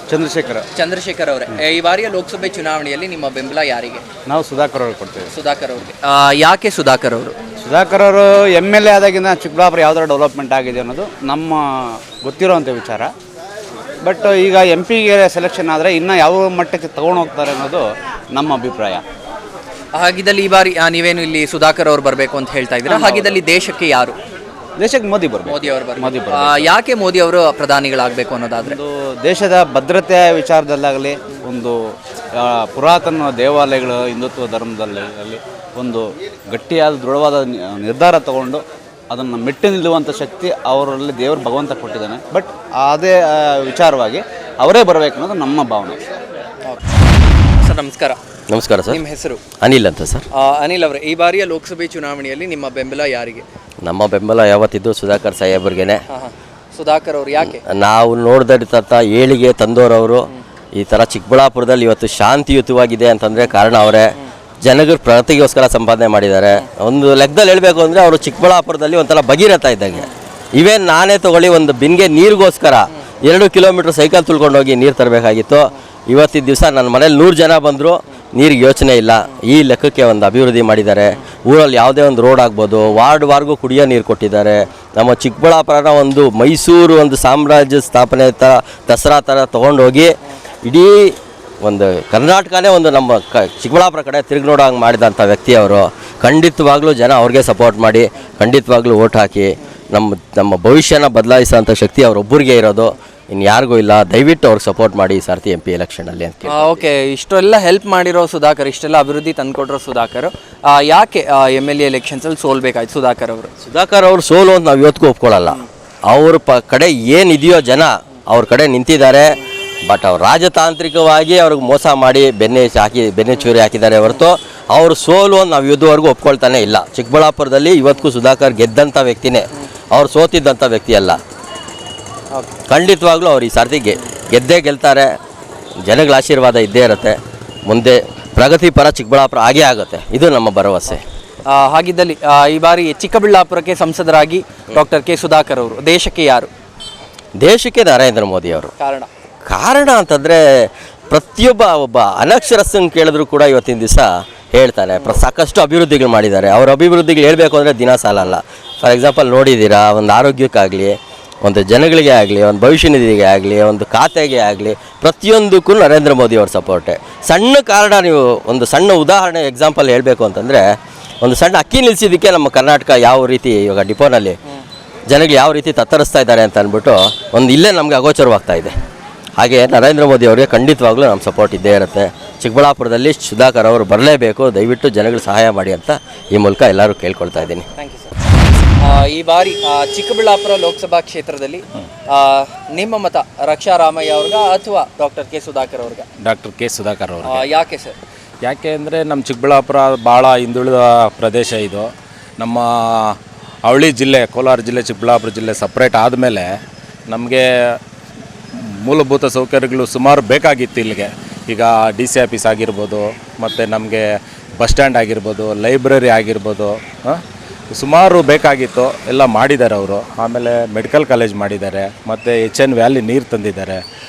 ಚಂದ್ರಶೇಖರ್ ಅವರೇ, ಈ ಬಾರಿಯ ಲೋಕಸಭೆ ಚುನಾವಣೆಯಲ್ಲಿ ನಿಮ್ಮ ಬೆಂಬಲ ಯಾರಿಗೆ? ನಾವು ಸುಧಾಕರ್ ಅವ್ರಿಗೆ ಕೊಡ್ತೇವೆ. ಸುಧಾಕರ್ ಅವ್ರಿಗೆ. ಯಾಕೆ ಸುಧಾಕರ್ ಅವರು? ಸುಧಾಕರ್ ಅವರು MLA ಆದಾಗಿಂದ ಚಿಕ್ಕಬಳ್ಳಾಪುರ ಯಾವ ಥರ ಡೆವಲಪ್ಮೆಂಟ್ ಆಗಿದೆ ಅನ್ನೋದು ನಮ್ಮ ಗೊತ್ತಿರೋವಂಥ ವಿಚಾರ. ಬಟ್ ಈಗ MP ಗೆ ಸೆಲೆಕ್ಷನ್ ಆದರೆ ಇನ್ನೂ ಯಾವ ಮಟ್ಟಕ್ಕೆ ತಗೊಂಡು ಹೋಗ್ತಾರೆ ಅನ್ನೋದು ನಮ್ಮ ಅಭಿಪ್ರಾಯ. ಹಾಗಿದ್ದಲ್ಲಿ ಈ ಬಾರಿ ನೀವೇನು ಇಲ್ಲಿ ಸುಧಾಕರ್ ಅವರು ಬರಬೇಕು ಅಂತ ಹೇಳ್ತಾ ಇದ್ದೀರಾ, ಹಾಗಿದ್ದಲ್ಲಿ ದೇಶಕ್ಕೆ ಯಾರು? ದೇಶಕ್ಕೆ ಮೋದಿ ಬರಬೇಕು. ಮೋದಿ ಅವರು ಯಾಕೆ ಮೋದಿ ಅವರು ಪ್ರಧಾನಿಗಳಾಗಬೇಕು ಅನ್ನೋದಾದ್ರೆ? ಒಂದು ದೇಶದ ಭದ್ರತೆ ವಿಚಾರದಲ್ಲಾಗಲಿ, ಒಂದು ಪುರಾತನ ದೇವಾಲಯಗಳು ಹಿಂದುತ್ವ ಧರ್ಮದಲ್ಲಿ ಒಂದು ಗಟ್ಟಿಯಾದ ದೃಢವಾದ ನಿರ್ಧಾರ ತಗೊಂಡು ಅದನ್ನು ಮೆಟ್ಟಿ ನಿಲ್ಲುವಂಥ ಶಕ್ತಿ ಅವರಲ್ಲಿ ದೇವರು ಭಗವಂತ ಕೊಟ್ಟಿದ್ದಾನೆ. ಬಟ್ ಅದೇ ವಿಚಾರವಾಗಿ ಅವರೇ ಬರಬೇಕು ಅನ್ನೋದು ನಮ್ಮ ಭಾವನೆ. ಸರ್ ನಮಸ್ಕಾರ. ನಮಸ್ಕಾರ ಸರ್. ನಿಮ್ಮ ಹೆಸರು? ಅನಿಲ್ ಅಂತ ಸರ್. ಅನಿಲ್ ಅವರೇ, ಈ ಬಾರಿಯ ಲೋಕಸಭೆ ಚುನಾವಣೆಯಲ್ಲಿ ನಿಮ್ಮ ಬೆಂಬಲ ಯಾರಿಗೆ? ನಮ್ಮ ಬೆಂಬಲ ಯಾವತ್ತಿದ್ದು ಸುಧಾಕರ್ ಸಾಹೇಬ್ರಿಗೇನೆ. ಸುಧಾಕರ್ ಅವರು ಯಾಕೆ? ನಾವು ನೋಡಿದಂಥ ಏಳಿಗೆ ತಂದೋರವರು. ಈ ಥರ ಚಿಕ್ಕಬಳ್ಳಾಪುರದಲ್ಲಿ ಇವತ್ತು ಶಾಂತಿಯುತವಾಗಿದೆ ಅಂತಂದರೆ ಕಾರಣ ಅವರೇ. ಜನಗಳ ಪ್ರಗತಿಗೋಸ್ಕರ ಸಂಪಾದನೆ ಮಾಡಿದ್ದಾರೆ. ಒಂದು ಲೆಕ್ಕದಲ್ಲಿ ಹೇಳಬೇಕು ಅಂದರೆ ಅವರು ಚಿಕ್ಕಬಳ್ಳಾಪುರದಲ್ಲಿ ಒಂಥರ ಭಗೀರಥ ಇದ್ದಂಗೆ. ಇವೇನು ನಾನೇ ತೊಗೊಳ್ಳಿ, ಒಂದು ಬಿನ್ಗೆ ನೀರಿಗೋಸ್ಕರ 2 ಕಿಲೋಮೀಟ್ರ್ ಸೈಕಲ್ ತುಳ್ಕೊಂಡೋಗಿ ನೀರು ತರಬೇಕಾಗಿತ್ತು. ಇವತ್ತಿನ ದಿವಸ ನನ್ನ ಮನೇಲಿ 100 ಜನ ಬಂದರೂ ನೀರಿಗೆ ಯೋಚನೆ ಇಲ್ಲ. ಈ ಲೆಕ್ಕಕ್ಕೆ ಒಂದು ಅಭಿವೃದ್ಧಿ ಮಾಡಿದ್ದಾರೆ. ಊರಲ್ಲಿ ಯಾವುದೇ ಒಂದು ರೋಡ್ ಆಗ್ಬೋದು, ವಾರ್ಡ್ವಾರ್ಗೂ ಕುಡಿಯೋ ನೀರು ಕೊಟ್ಟಿದ್ದಾರೆ. ನಮ್ಮ ಚಿಕ್ಕಬಳ್ಳಾಪುರನ ಒಂದು ಮೈಸೂರು ಒಂದು ಸಾಮ್ರಾಜ್ಯ ಸ್ಥಾಪನೆ ಥರ ದಸರಾ ಥರ ತೊಗೊಂಡೋಗಿ ಇಡೀ ಒಂದು ಕರ್ನಾಟಕನೇ ಒಂದು ನಮ್ಮ ಚಿಕ್ಕಬಳ್ಳಾಪುರ ಕಡೆ ತಿರುಗಿ ನೋಡೋ ಹಂಗೆ ಮಾಡಿದಂಥ ವ್ಯಕ್ತಿ ಅವರು. ಖಂಡಿತವಾಗ್ಲೂ ಜನ ಅವ್ರಿಗೆ ಸಪೋರ್ಟ್ ಮಾಡಿ, ಖಂಡಿತವಾಗ್ಲೂ ಓಟ್ ಹಾಕಿ ನಮ್ಮ ಭವಿಷ್ಯನ ಬದಲಾಯಿಸೋಂಥ ಶಕ್ತಿ ಅವರೊಬ್ಬರಿಗೆ ಇರೋದು, ಇನ್ನು ಯಾರಿಗೂ ಇಲ್ಲ. ದಯವಿಟ್ಟು ಅವ್ರಿಗೆ ಸಪೋರ್ಟ್ ಮಾಡಿ ಈ ಸರ್ತಿ MP ಎಲೆಕ್ಷನಲ್ಲಿ ಅಂತ. ಓಕೆ, ಇಷ್ಟೆಲ್ಲ ಹೆಲ್ಪ್ ಮಾಡಿರೋ ಸುಧಾಕರ್, ಇಷ್ಟೆಲ್ಲ ಅಭಿವೃದ್ಧಿ ತಂದುಕೊಟ್ಟಿರೋ ಸುಧಾಕರ್ ಯಾಕೆ MLA ಎಲೆಕ್ಷನ್ಸಲ್ಲಿ ಸೋಲ್ಬೇಕಾಯ್ತು ಸುಧಾಕರ್ ಅವರು ಸೋಲು ಅಂತ ನಾವು ಇವತ್ತಿಗೂ ಒಪ್ಕೊಳ್ಳಲ್ಲ. ಅವ್ರ ಕಡೆ ಏನಿದೆಯೋ ಜನ ಅವ್ರ ಕಡೆ ನಿಂತಿದ್ದಾರೆ. ಬಟ್ ಅವ್ರು ರಾಜತಾಂತ್ರಿಕವಾಗಿ ಅವ್ರಿಗೆ ಮೋಸ ಮಾಡಿ ಬೆನ್ನೆ ಚೂರಿ ಹಾಕಿದ್ದಾರೆ ಹೊರತು ಅವರು ಸೋಲು ಅಂತ ನಾವು ಇದುವರೆಗೂ ಒಪ್ಕೊಳ್ತಾನೆ ಇಲ್ಲ. ಚಿಕ್ಕಬಳ್ಳಾಪುರದಲ್ಲಿ ಇವತ್ತಿಗೂ ಸುಧಾಕರ್ ಗೆದ್ದಂಥ ವ್ಯಕ್ತಿನೇ, ಅವ್ರು ಸೋತಿದ್ದಂಥ ವ್ಯಕ್ತಿ ಅಲ್ಲ. ಖಂಡಿತವಾಗ್ಲೂ ಅವ್ರು ಈ ಸರ್ತಿ ಗೆದ್ದೇ ಗೆಲ್ತಾರೆ. ಜನಗಳ ಆಶೀರ್ವಾದ ಇದ್ದೇ ಇರುತ್ತೆ. ಮುಂದೆ ಪ್ರಗತಿಪರ ಚಿಕ್ಕಬಳ್ಳಾಪುರ ಆಗೇ ಆಗುತ್ತೆ, ಇದು ನಮ್ಮ ಭರವಸೆ. ಹಾಗಿದ್ದಲ್ಲಿ ಈ ಬಾರಿ ಚಿಕ್ಕಬಳ್ಳಾಪುರಕ್ಕೆ ಸಂಸದರಾಗಿ ಡಾಕ್ಟರ್ ಕೆ ಸುಧಾಕರ್ ಅವರು ದೇಶಕ್ಕೆ ಯಾರು? ದೇಶಕ್ಕೆ ನರೇಂದ್ರ ಮೋದಿ ಅವರು. ಕಾರಣ ಅಂತಂದರೆ ಒಬ್ಬ ಅನಕ್ಷರಸ್ಥನ ಕೇಳಿದ್ರು ಕೂಡ ಇವತ್ತಿನ ದಿವಸ ಹೇಳ್ತಾನೆ. ಸಾಕಷ್ಟು ಅಭಿವೃದ್ಧಿಗಳು ಮಾಡಿದ್ದಾರೆ. ಅವ್ರ ಅಭಿವೃದ್ಧಿಗಳು ಹೇಳಬೇಕು ಅಂದರೆ ದಿನ ಸಾಲಲ್ಲ. ಫಾರ್ ಎಕ್ಸಾಂಪಲ್ ನೋಡಿದ್ದೀರಾ, ಒಂದು ಆರೋಗ್ಯಕ್ಕಾಗಲಿ, ಒಂದು ಜನಗಳಿಗೆ ಆಗಲಿ, ಒಂದು ಭವಿಷ್ಯ ನಿಧಿಗೆ ಆಗಲಿ, ಒಂದು ಖಾತೆಗೆ ಆಗಲಿ, ಪ್ರತಿಯೊಂದಕ್ಕೂ ನರೇಂದ್ರ ಮೋದಿ ಅವ್ರ ಸಪೋರ್ಟೆ. ಸಣ್ಣ ಕಾರಣ, ನೀವು ಒಂದು ಸಣ್ಣ ಉದಾಹರಣೆ ಎಕ್ಸಾಂಪಲ್ ಹೇಳಬೇಕು ಅಂತಂದರೆ, ಒಂದು ಸಣ್ಣ ಅಕ್ಕಿ ನಿಲ್ಲಿಸಿದ್ದಕ್ಕೆ ನಮ್ಮ ಕರ್ನಾಟಕ ಯಾವ ರೀತಿ ಇವಾಗ ಡಿಪೋನಲ್ಲಿ ಜನಗಳು ಯಾವ ರೀತಿ ತತ್ತರಿಸ್ತಾ ಇದ್ದಾರೆ ಅಂತ ಅಂದ್ಬಿಟ್ಟು ಒಂದು ಇಲ್ಲೇ ನಮಗೆ ಅಗೋಚರವಾಗ್ತಾ ಇದೆ. ಹಾಗೆ ನರೇಂದ್ರ ಮೋದಿ ಅವರಿಗೆ ಖಂಡಿತವಾಗ್ಲೂ ನಮ್ಮ ಸಪೋರ್ಟ್ ಇದ್ದೇ ಇರುತ್ತೆ. ಚಿಕ್ಕಬಳ್ಳಾಪುರದಲ್ಲಿ ಸುಧಾಕರ್ ಅವರು ಬರಲೇಬೇಕು. ದಯವಿಟ್ಟು ಜನಗಳು ಸಹಾಯ ಮಾಡಿ ಅಂತ ಈ ಮೂಲಕ ಎಲ್ಲರೂ ಕೇಳ್ಕೊಳ್ತಾ ಇದ್ದೀನಿ. Thank you sir. ಈ ಬಾರಿ ಚಿಕ್ಕಬಳ್ಳಾಪುರ ಲೋಕಸಭಾ ಕ್ಷೇತ್ರದಲ್ಲಿ ನಿಮ್ಮ ಮತ ರಕ್ಷಾ ರಾಮಯ್ಯ ಅವ್ರಿಗ ಅಥವಾ ಡಾಕ್ಟರ್ ಕೆ ಸುಧಾಕರ್ ಅವ್ರಿಗ? ಡಾಕ್ಟರ್ ಕೆ ಸುಧಾಕರ್ ಅವರು. ಯಾಕೆ ಸರ್? ಯಾಕೆ ಅಂದರೆ ನಮ್ಮ ಚಿಕ್ಕಬಳ್ಳಾಪುರ ಭಾಳ ಹಿಂದುಳಿದ ಪ್ರದೇಶ ಇದು. ನಮ್ಮ ಅವಳಿ ಜಿಲ್ಲೆ, ಕೋಲಾರ ಜಿಲ್ಲೆ, ಚಿಕ್ಕಬಳ್ಳಾಪುರ ಜಿಲ್ಲೆ ಸಪ್ರೇಟ್ ಆದಮೇಲೆ ನಮಗೆ ಮೂಲಭೂತ ಸೌಕರ್ಯಗಳು ಸುಮಾರು ಬೇಕಾಗಿತ್ತು ಇಲ್ಲಿಗೆ. ಈಗ DC ಆಫೀಸ್ ಆಗಿರ್ಬೋದು, ಮತ್ತು ನಮಗೆ ಬಸ್ ಸ್ಟ್ಯಾಂಡ್ ಆಗಿರ್ಬೋದು, ಲೈಬ್ರರಿ ಆಗಿರ್ಬೋದು, ಸುಮಾರು ಬೇಕಾಗಿತ್ತು. ಎಲ್ಲ ಮಾಡಿದ್ದಾರೆ ಅವರು. ಆಮೇಲೆ ಮೆಡಿಕಲ್ ಕಾಲೇಜ್ ಮಾಡಿದ್ದಾರೆ, ಮತ್ತು HN ವ್ಯಾಲಿ ನೀರು ತಂದಿದ್ದಾರೆ.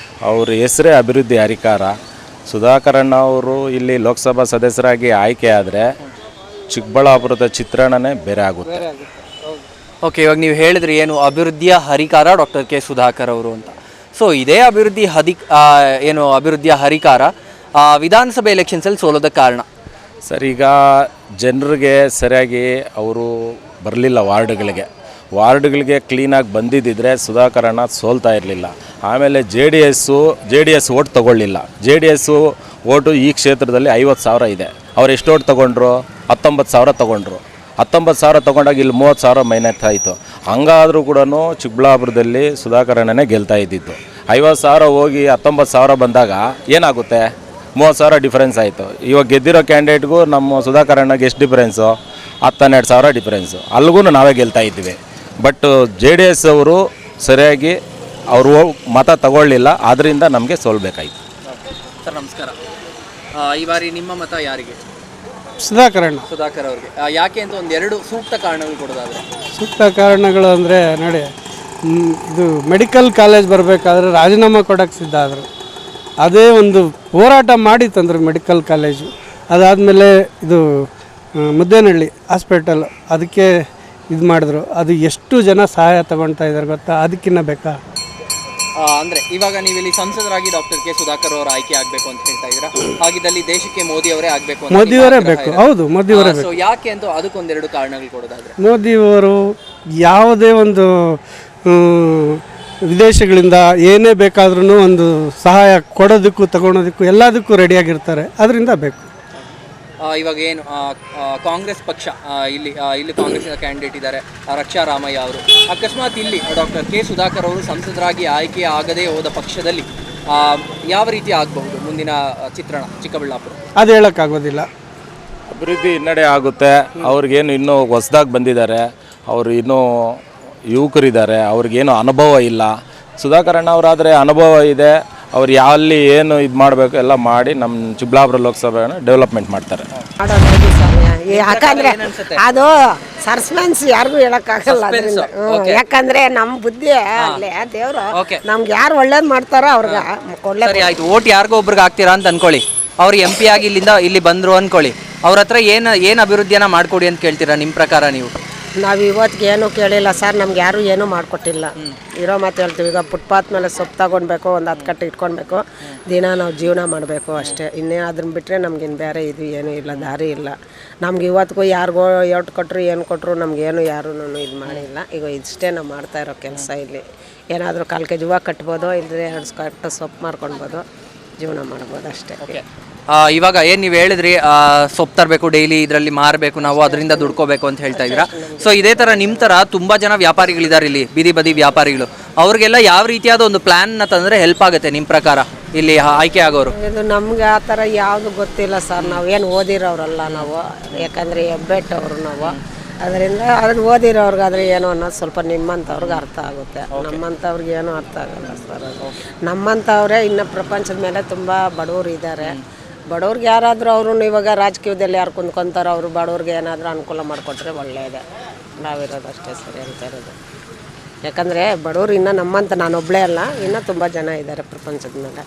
ಅವ್ರ ಹೆಸರೇ ಅಭಿವೃದ್ಧಿ ಹರಿಕಾರ. ಸುಧಾಕರಣ್ಣ ಅವರು ಇಲ್ಲಿ ಲೋಕಸಭಾ ಸದಸ್ಯರಾಗಿ ಆಯ್ಕೆ ಆದರೆ ಚಿಕ್ಕಬಳ್ಳಾಪುರದ ಚಿತ್ರಣನೇ ಬೇರೆ ಆಗುತ್ತೆ. ಓಕೆ, ಇವಾಗ ನೀವು ಹೇಳಿದ್ರಿ ಏನು ಅಭಿವೃದ್ಧಿಯ ಹರಿಕಾರ ಡಾಕ್ಟರ್ ಕೆ ಸುಧಾಕರ್ ಅವರು ಅಂತ. ಸೊ ಇದೇ ಅಭಿವೃದ್ಧಿಯ ಹರಿಕಾರ ವಿಧಾನಸಭೆ ಎಲೆಕ್ಷನ್ಸಲ್ಲಿ ಸೋಲೋದಕ್ಕೆ ಕಾರಣ ಸರ್, ಈಗ ಜನರಿಗೆ ಸರಿಯಾಗಿ ಅವರು ಬರಲಿಲ್ಲ. ವಾರ್ಡ್ಗಳಿಗೆ ಕ್ಲೀನಾಗಿ ಬಂದಿದ್ದಿದ್ರೆ ಸುಧಾಕರಣ್ಣ ಸೋಲ್ತಾ ಇರಲಿಲ್ಲ. ಆಮೇಲೆ ಜೆ ಡಿ ಎಸ್ ಓಟ್ ತೊಗೊಳ್ಳಿಲ್ಲ. JDS ಓಟು ಈ ಕ್ಷೇತ್ರದಲ್ಲಿ 50,000 ಇದೆ. ಅವ್ರು ಎಷ್ಟು ಓಟ್ ತೊಗೊಂಡ್ರು? 19,000 ತೊಗೊಂಡ್ರು. 19,000 ತೊಗೊಂಡಾಗ ಇಲ್ಲಿ 30,000 ಮೈನಸ್ ಆಯಿತು. ಹಂಗಾದರೂ ಕೂಡ ಚಿಕ್ಕಬಳ್ಳಾಪುರದಲ್ಲಿ ಸುಧಾಕರಣ್ಣನೇ ಗೆಲ್ತಾ ಇದ್ದಿತ್ತು. 50,000 ಹೋಗಿ 19,000 ಬಂದಾಗ ಏನಾಗುತ್ತೆ? 30,000 ಡಿಫ್ರೆನ್ಸ್ ಆಯಿತು. ಇವಾಗ ಗೆದ್ದಿರೋ ಕ್ಯಾಂಡಿಡೇಟ್ಗೂ ನಮ್ಮ ಸುಧಾಕರಣ್ಣಗೆ ಎಷ್ಟು ಡಿಫ್ರೆನ್ಸು? 10-12,000 ಡಿಫ್ರೆನ್ಸು. ಅಲ್ಲಿಗೂ ನಾವೇ ಗೆಲ್ತಾ ಇದ್ವಿ. ಬಟ್ JDS ಅವರು ಸರಿಯಾಗಿ ಅವರು ಮತ ತಗೊಳ್ಳಿಲ್ಲ. ಆದ್ದರಿಂದ ನಮಗೆ ಸೋಲ್ಬೇಕಾಯಿತು. ಸರ್ ನಮಸ್ಕಾರ. ಈ ಬಾರಿ ನಿಮ್ಮ ಮತ ಯಾರಿಗೆ? ಸುಧಾಕರ್ ಅವ್ರಿಗೆ. ಯಾಕೆ ಅಂತ ಒಂದೆರಡು ಸೂಕ್ತ ಕಾರಣಗಳು ಕೊಡೋದಾದ್ರೆ? ಸೂಕ್ತ ಕಾರಣಗಳು ಅಂದರೆ ನೋಡಿ, ಇದು ಮೆಡಿಕಲ್ ಕಾಲೇಜ್ ಬರಬೇಕಾದ್ರೆ ರಾಜೀನಾಮೆ ಕೊಡೋಕ್ಕೆ ಸಿದ್ಧ ಆದರು. ಅದೇ ಒಂದು ಹೋರಾಟ ಮಾಡಿ ತಂದರು ಮೆಡಿಕಲ್ ಕಾಲೇಜು. ಅದಾದಮೇಲೆ ಇದು ಮುದ್ದೇನಹಳ್ಳಿ ಹಾಸ್ಪಿಟಲ್, ಅದಕ್ಕೆ ಇದು ಮಾಡಿದ್ರು. ಅದು ಎಷ್ಟು ಜನ ಸಹಾಯ ತಗೊಳ್ತಾ ಇದ್ದಾರೆ ಗೊತ್ತಾ? ಅದಕ್ಕಿನ್ನ ಬೇಕಾ? ಅಂದರೆ ಇವಾಗ ನೀವು ಇಲ್ಲಿ ಸಂಸದರಾಗಿ ಡಾಕ್ಟರ್ ಕೆ ಸುಧಾಕರ್ ಅವರು ಆಯ್ಕೆ ಆಗಬೇಕು ಅಂತ ಹೇಳ್ತಾ ಇದ್ದೀರಾ. ಹಾಗಿದ್ದಲ್ಲಿ ದೇಶಕ್ಕೆ ಮೋದಿ ಅವರೇ ಆಗಬೇಕು? ಮೋದಿಯವರೇ ಬೇಕು. ಹೌದು, ಮೋದಿಯವರೇ ಬೇಕು. ಯಾಕೆ ಅಂತ ಅದಕ್ಕೊಂದೆರಡು ಕಾರಣಗಳು ಕೊಡೋದಾದ್ರೆ? ಮೋದಿಯವರು ಯಾವುದೇ ಒಂದು ವಿದೇಶಗಳಿಂದ ಏನೇ ಬೇಕಾದ್ರೂ ಒಂದು ಸಹಾಯ ಕೊಡೋದಕ್ಕೂ ತಗೊಳೋದಕ್ಕೂ ಎಲ್ಲದಕ್ಕೂ ರೆಡಿಯಾಗಿರ್ತಾರೆ. ಅದರಿಂದ ಬೇಕು. ಇವಾಗ ಏನು ಕಾಂಗ್ರೆಸ್ ಪಕ್ಷ ಇಲ್ಲಿ ಕಾಂಗ್ರೆಸ್ಸಿನ ಕ್ಯಾಂಡಿಡೇಟ್ ಇದ್ದಾರೆ ರಕ್ಷಾ ರಾಮಯ್ಯ ಅವರು, ಅಕಸ್ಮಾತ್ ಇಲ್ಲಿ ಡಾಕ್ಟರ್ ಕೆ ಸುಧಾಕರ್ ಅವರು ಸಂಸದರಾಗಿ ಆಯ್ಕೆ ಆಗದೇ ಹೋದ ಪಕ್ಷದಲ್ಲಿ ಯಾವ ರೀತಿ ಆಗಬಹುದು ಮುಂದಿನ ಚಿತ್ರಣ ಚಿಕ್ಕಬಳ್ಳಾಪುರ? ಅದು ಹೇಳೋಕ್ಕಾಗೋದಿಲ್ಲ. ಅಭಿವೃದ್ಧಿ ಹಿನ್ನಡೆ ಆಗುತ್ತೆ. ಅವ್ರಿಗೇನು ಇನ್ನೂ ಹೊಸ್ದಾಗಿ ಬಂದಿದ್ದಾರೆ, ಅವರು ಇನ್ನೂ ಯುವಕರಿದ್ದಾರೆ, ಅವ್ರಿಗೇನು ಅನುಭವ ಇಲ್ಲ. ಸುಧಾಕರ್ ಅವರಾದರೆ ಅನುಭವ ಇದೆ, ಅವ್ರು ಅಲ್ಲಿ ಏನು ಇದು ಮಾಡಬೇಕು ಎಲ್ಲ ಮಾಡಿ ನಮ್ಮ ಚಿಕ್ಕಬಳ್ಳಾಪುರ ಲೋಕಸಭೆಯನ್ನು ಡೆವಲಪ್ಮೆಂಟ್ ಮಾಡ್ತಾರೆ. ಯಾಕಂದ್ರೆ ಅದು ಸಸ್ಪೆನ್ಸ್ ಯಾರಿಗೂ ಹೇಳಕ್ಕಾಗಲ್ಲ ಅದರಿಂದ. ಯಾಕಂದ್ರೆ ನಮ್ಮ ಬುದ್ಧಿ ಅಲ್ಲೇ ದೇವರು ನಮ್ಗೆ ಯಾರು ಒಳ್ಳೇದು ಮಾಡ್ತಾರೋ ಅವ್ರಿಗೆ ಸರಿ ಆಯ್ತು. ಓಟ್ ಯಾರಿಗೋ ಒಬ್ರಿಗೆ ಹಾಕ್ತೀರಾ ಅಂತ ಅನ್ಕೊಳ್ಳಿ, ಅವ್ರು MP ಆಗಿ ಇಲ್ಲಿ ಬಂದರು ಅನ್ಕೊಳ್ಳಿ, ಅವ್ರ ಹತ್ರ ಏನು ಅಭಿವೃದ್ಧಿಯನ್ನ ಮಾಡ್ಕೊಡಿ ಅಂತ ಕೇಳ್ತೀರಾ ನಿಮ್ಮ ಪ್ರಕಾರ ನೀವು? ನಾವು ಇವತ್ತಿಗೆ ಏನೂ ಕೇಳಿಲ್ಲ ಸರ್, ನಮ್ಗೆ ಯಾರೂ ಏನೂ ಮಾಡಿಕೊಟ್ಟಿಲ್ಲ. ಇರೋ ಮಾತು ಹೇಳ್ತೀವಿ. ಈಗ ಫುಟ್ಪಾತ್ ಮೇಲೆ ಸೊಪ್ಪು ತಗೊಳ್ಬೇಕು, ಒಂದು 10 ಕಟ್ಟೆ ಇಟ್ಕೊಳ್ಬೇಕು, ದಿನ ನಾವು ಜೀವನ ಮಾಡಬೇಕು ಅಷ್ಟೇ. ಇನ್ನೇ ಅದನ್ನ ಬಿಟ್ಟರೆ ನಮ್ಗಿನ್ನು ಬೇರೆ ಇದು ಏನೂ ಇಲ್ಲ, ದಾರಿ ಇಲ್ಲ ನಮ್ಗೆ. ಇವತ್ತಿಗೂ ಯಾರಿಗೋ ಎಟ್ ಕೊಟ್ಟರು ಏನು ಕೊಟ್ಟರು ನಮಗೇನು ಯಾರೂ ಇದು ಮಾಡಿಲ್ಲ. ಈಗ ಇಷ್ಟೇ ನಾವು ಮಾಡ್ತಾ ಇರೋ ಕೆಲಸ. ಇಲ್ಲಿ ಏನಾದರೂ 4 kg ಹೂವು ಕಟ್ಬೋದು, ಇಲ್ಲದ್ರೆ 2 ಕಟ್ಟು ಸೊಪ್ಪು ಮಾರ್ಕೊಳ್ಬೋದು, ಜೀವನ ಮಾಡ್ಬೋದು ಅಷ್ಟೇ. ಇವಾಗ ಏನು ನೀವು ಹೇಳಿದ್ರಿ ಸೊಪ್ಪು ತರಬೇಕು, ಡೈಲಿ ಇದರಲ್ಲಿ ಮಾರಬೇಕು, ನಾವು ಅದರಿಂದ ದುಡ್ಕೋಬೇಕು ಅಂತ ಹೇಳ್ತಾ ಇದ್ದೀರಾ. ಸೊ ಇದೇ ಥರ ನಿಮ್ಮ ಥರ ತುಂಬ ಜನ ವ್ಯಾಪಾರಿಗಳಿದ್ದಾರೆ ಇಲ್ಲಿ, ಬೀದಿ ಬದಿ ವ್ಯಾಪಾರಿಗಳು. ಅವ್ರಿಗೆಲ್ಲ ಯಾವ ರೀತಿಯಾದ ಒಂದು ಪ್ಲ್ಯಾನ್ನ ತಂದರೆ ಹೆಲ್ಪ್ ಆಗುತ್ತೆ ನಿಮ್ಮ ಪ್ರಕಾರ ಇಲ್ಲಿ ಆಯ್ಕೆ ಆಗೋರು? ಇದು ನಮ್ಗೆ ಆ ಥರ ಯಾವುದು ಗೊತ್ತಿಲ್ಲ ಸರ್, ನಾವೇನು ಓದಿರೋರಲ್ಲ ನಾವು, ಯಾಕಂದರೆ ಹೆಬ್ಬೆಟ್ಟವರು ನಾವು. ಅದರಿಂದ ಅದನ್ನು ಓದಿರೋರ್ಗಾದ್ರೆ ಏನೋ ಅನ್ನೋದು ಸ್ವಲ್ಪ ನಿಮ್ಮಂಥವ್ರಿಗೆ ಅರ್ಥ ಆಗುತ್ತೆ, ನಮ್ಮಂಥವ್ರಿಗೆ ಏನೂ ಅರ್ಥ ಆಗಲ್ಲ ಸರ್. ಅದು ನಮ್ಮಂಥವ್ರೆ ಇನ್ನು ಪ್ರಪಂಚದ ಮೇಲೆ ತುಂಬ ಬಡವರು ಇದ್ದಾರೆ. ಬಡವ್ರಿಗೆ ಯಾರಾದರೂ ಅವರು ಇವಾಗ ರಾಜಕೀಯದಲ್ಲಿ ಯಾರು ಕುಂದ್ಕೊತಾರೋ ಅವರು ಬಡವ್ರಿಗೆ ಏನಾದರೂ ಅನುಕೂಲ ಮಾಡಿಕೊಟ್ರೆ ಒಳ್ಳೆಯದೇ. ನಾವಿರೋದು ಅಷ್ಟೇ ಸರಿ ಅಂತ ಇರೋದು. ಯಾಕಂದರೆ ಬಡವರು ಇನ್ನೂ ನಮ್ಮಂತ ನಾನೊಬ್ಬಳೇ ಅಲ್ಲ, ಇನ್ನೂ ತುಂಬ ಜನ ಇದ್ದಾರೆ ಪ್ರಪಂಚದ ಮೇಲೆ.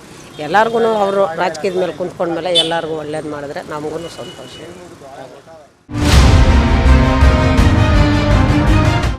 ಎಲ್ಲರಿಗೂ ಅವರು ರಾಜಕೀಯದ ಮೇಲೆ ಕುಂತ್ಕೊಂಡ್ಮೇಲೆ ಎಲ್ಲರಿಗೂ ಒಳ್ಳೇದು ಮಾಡಿದ್ರೆ ನಮಗೂ ಸಂತೋಷ.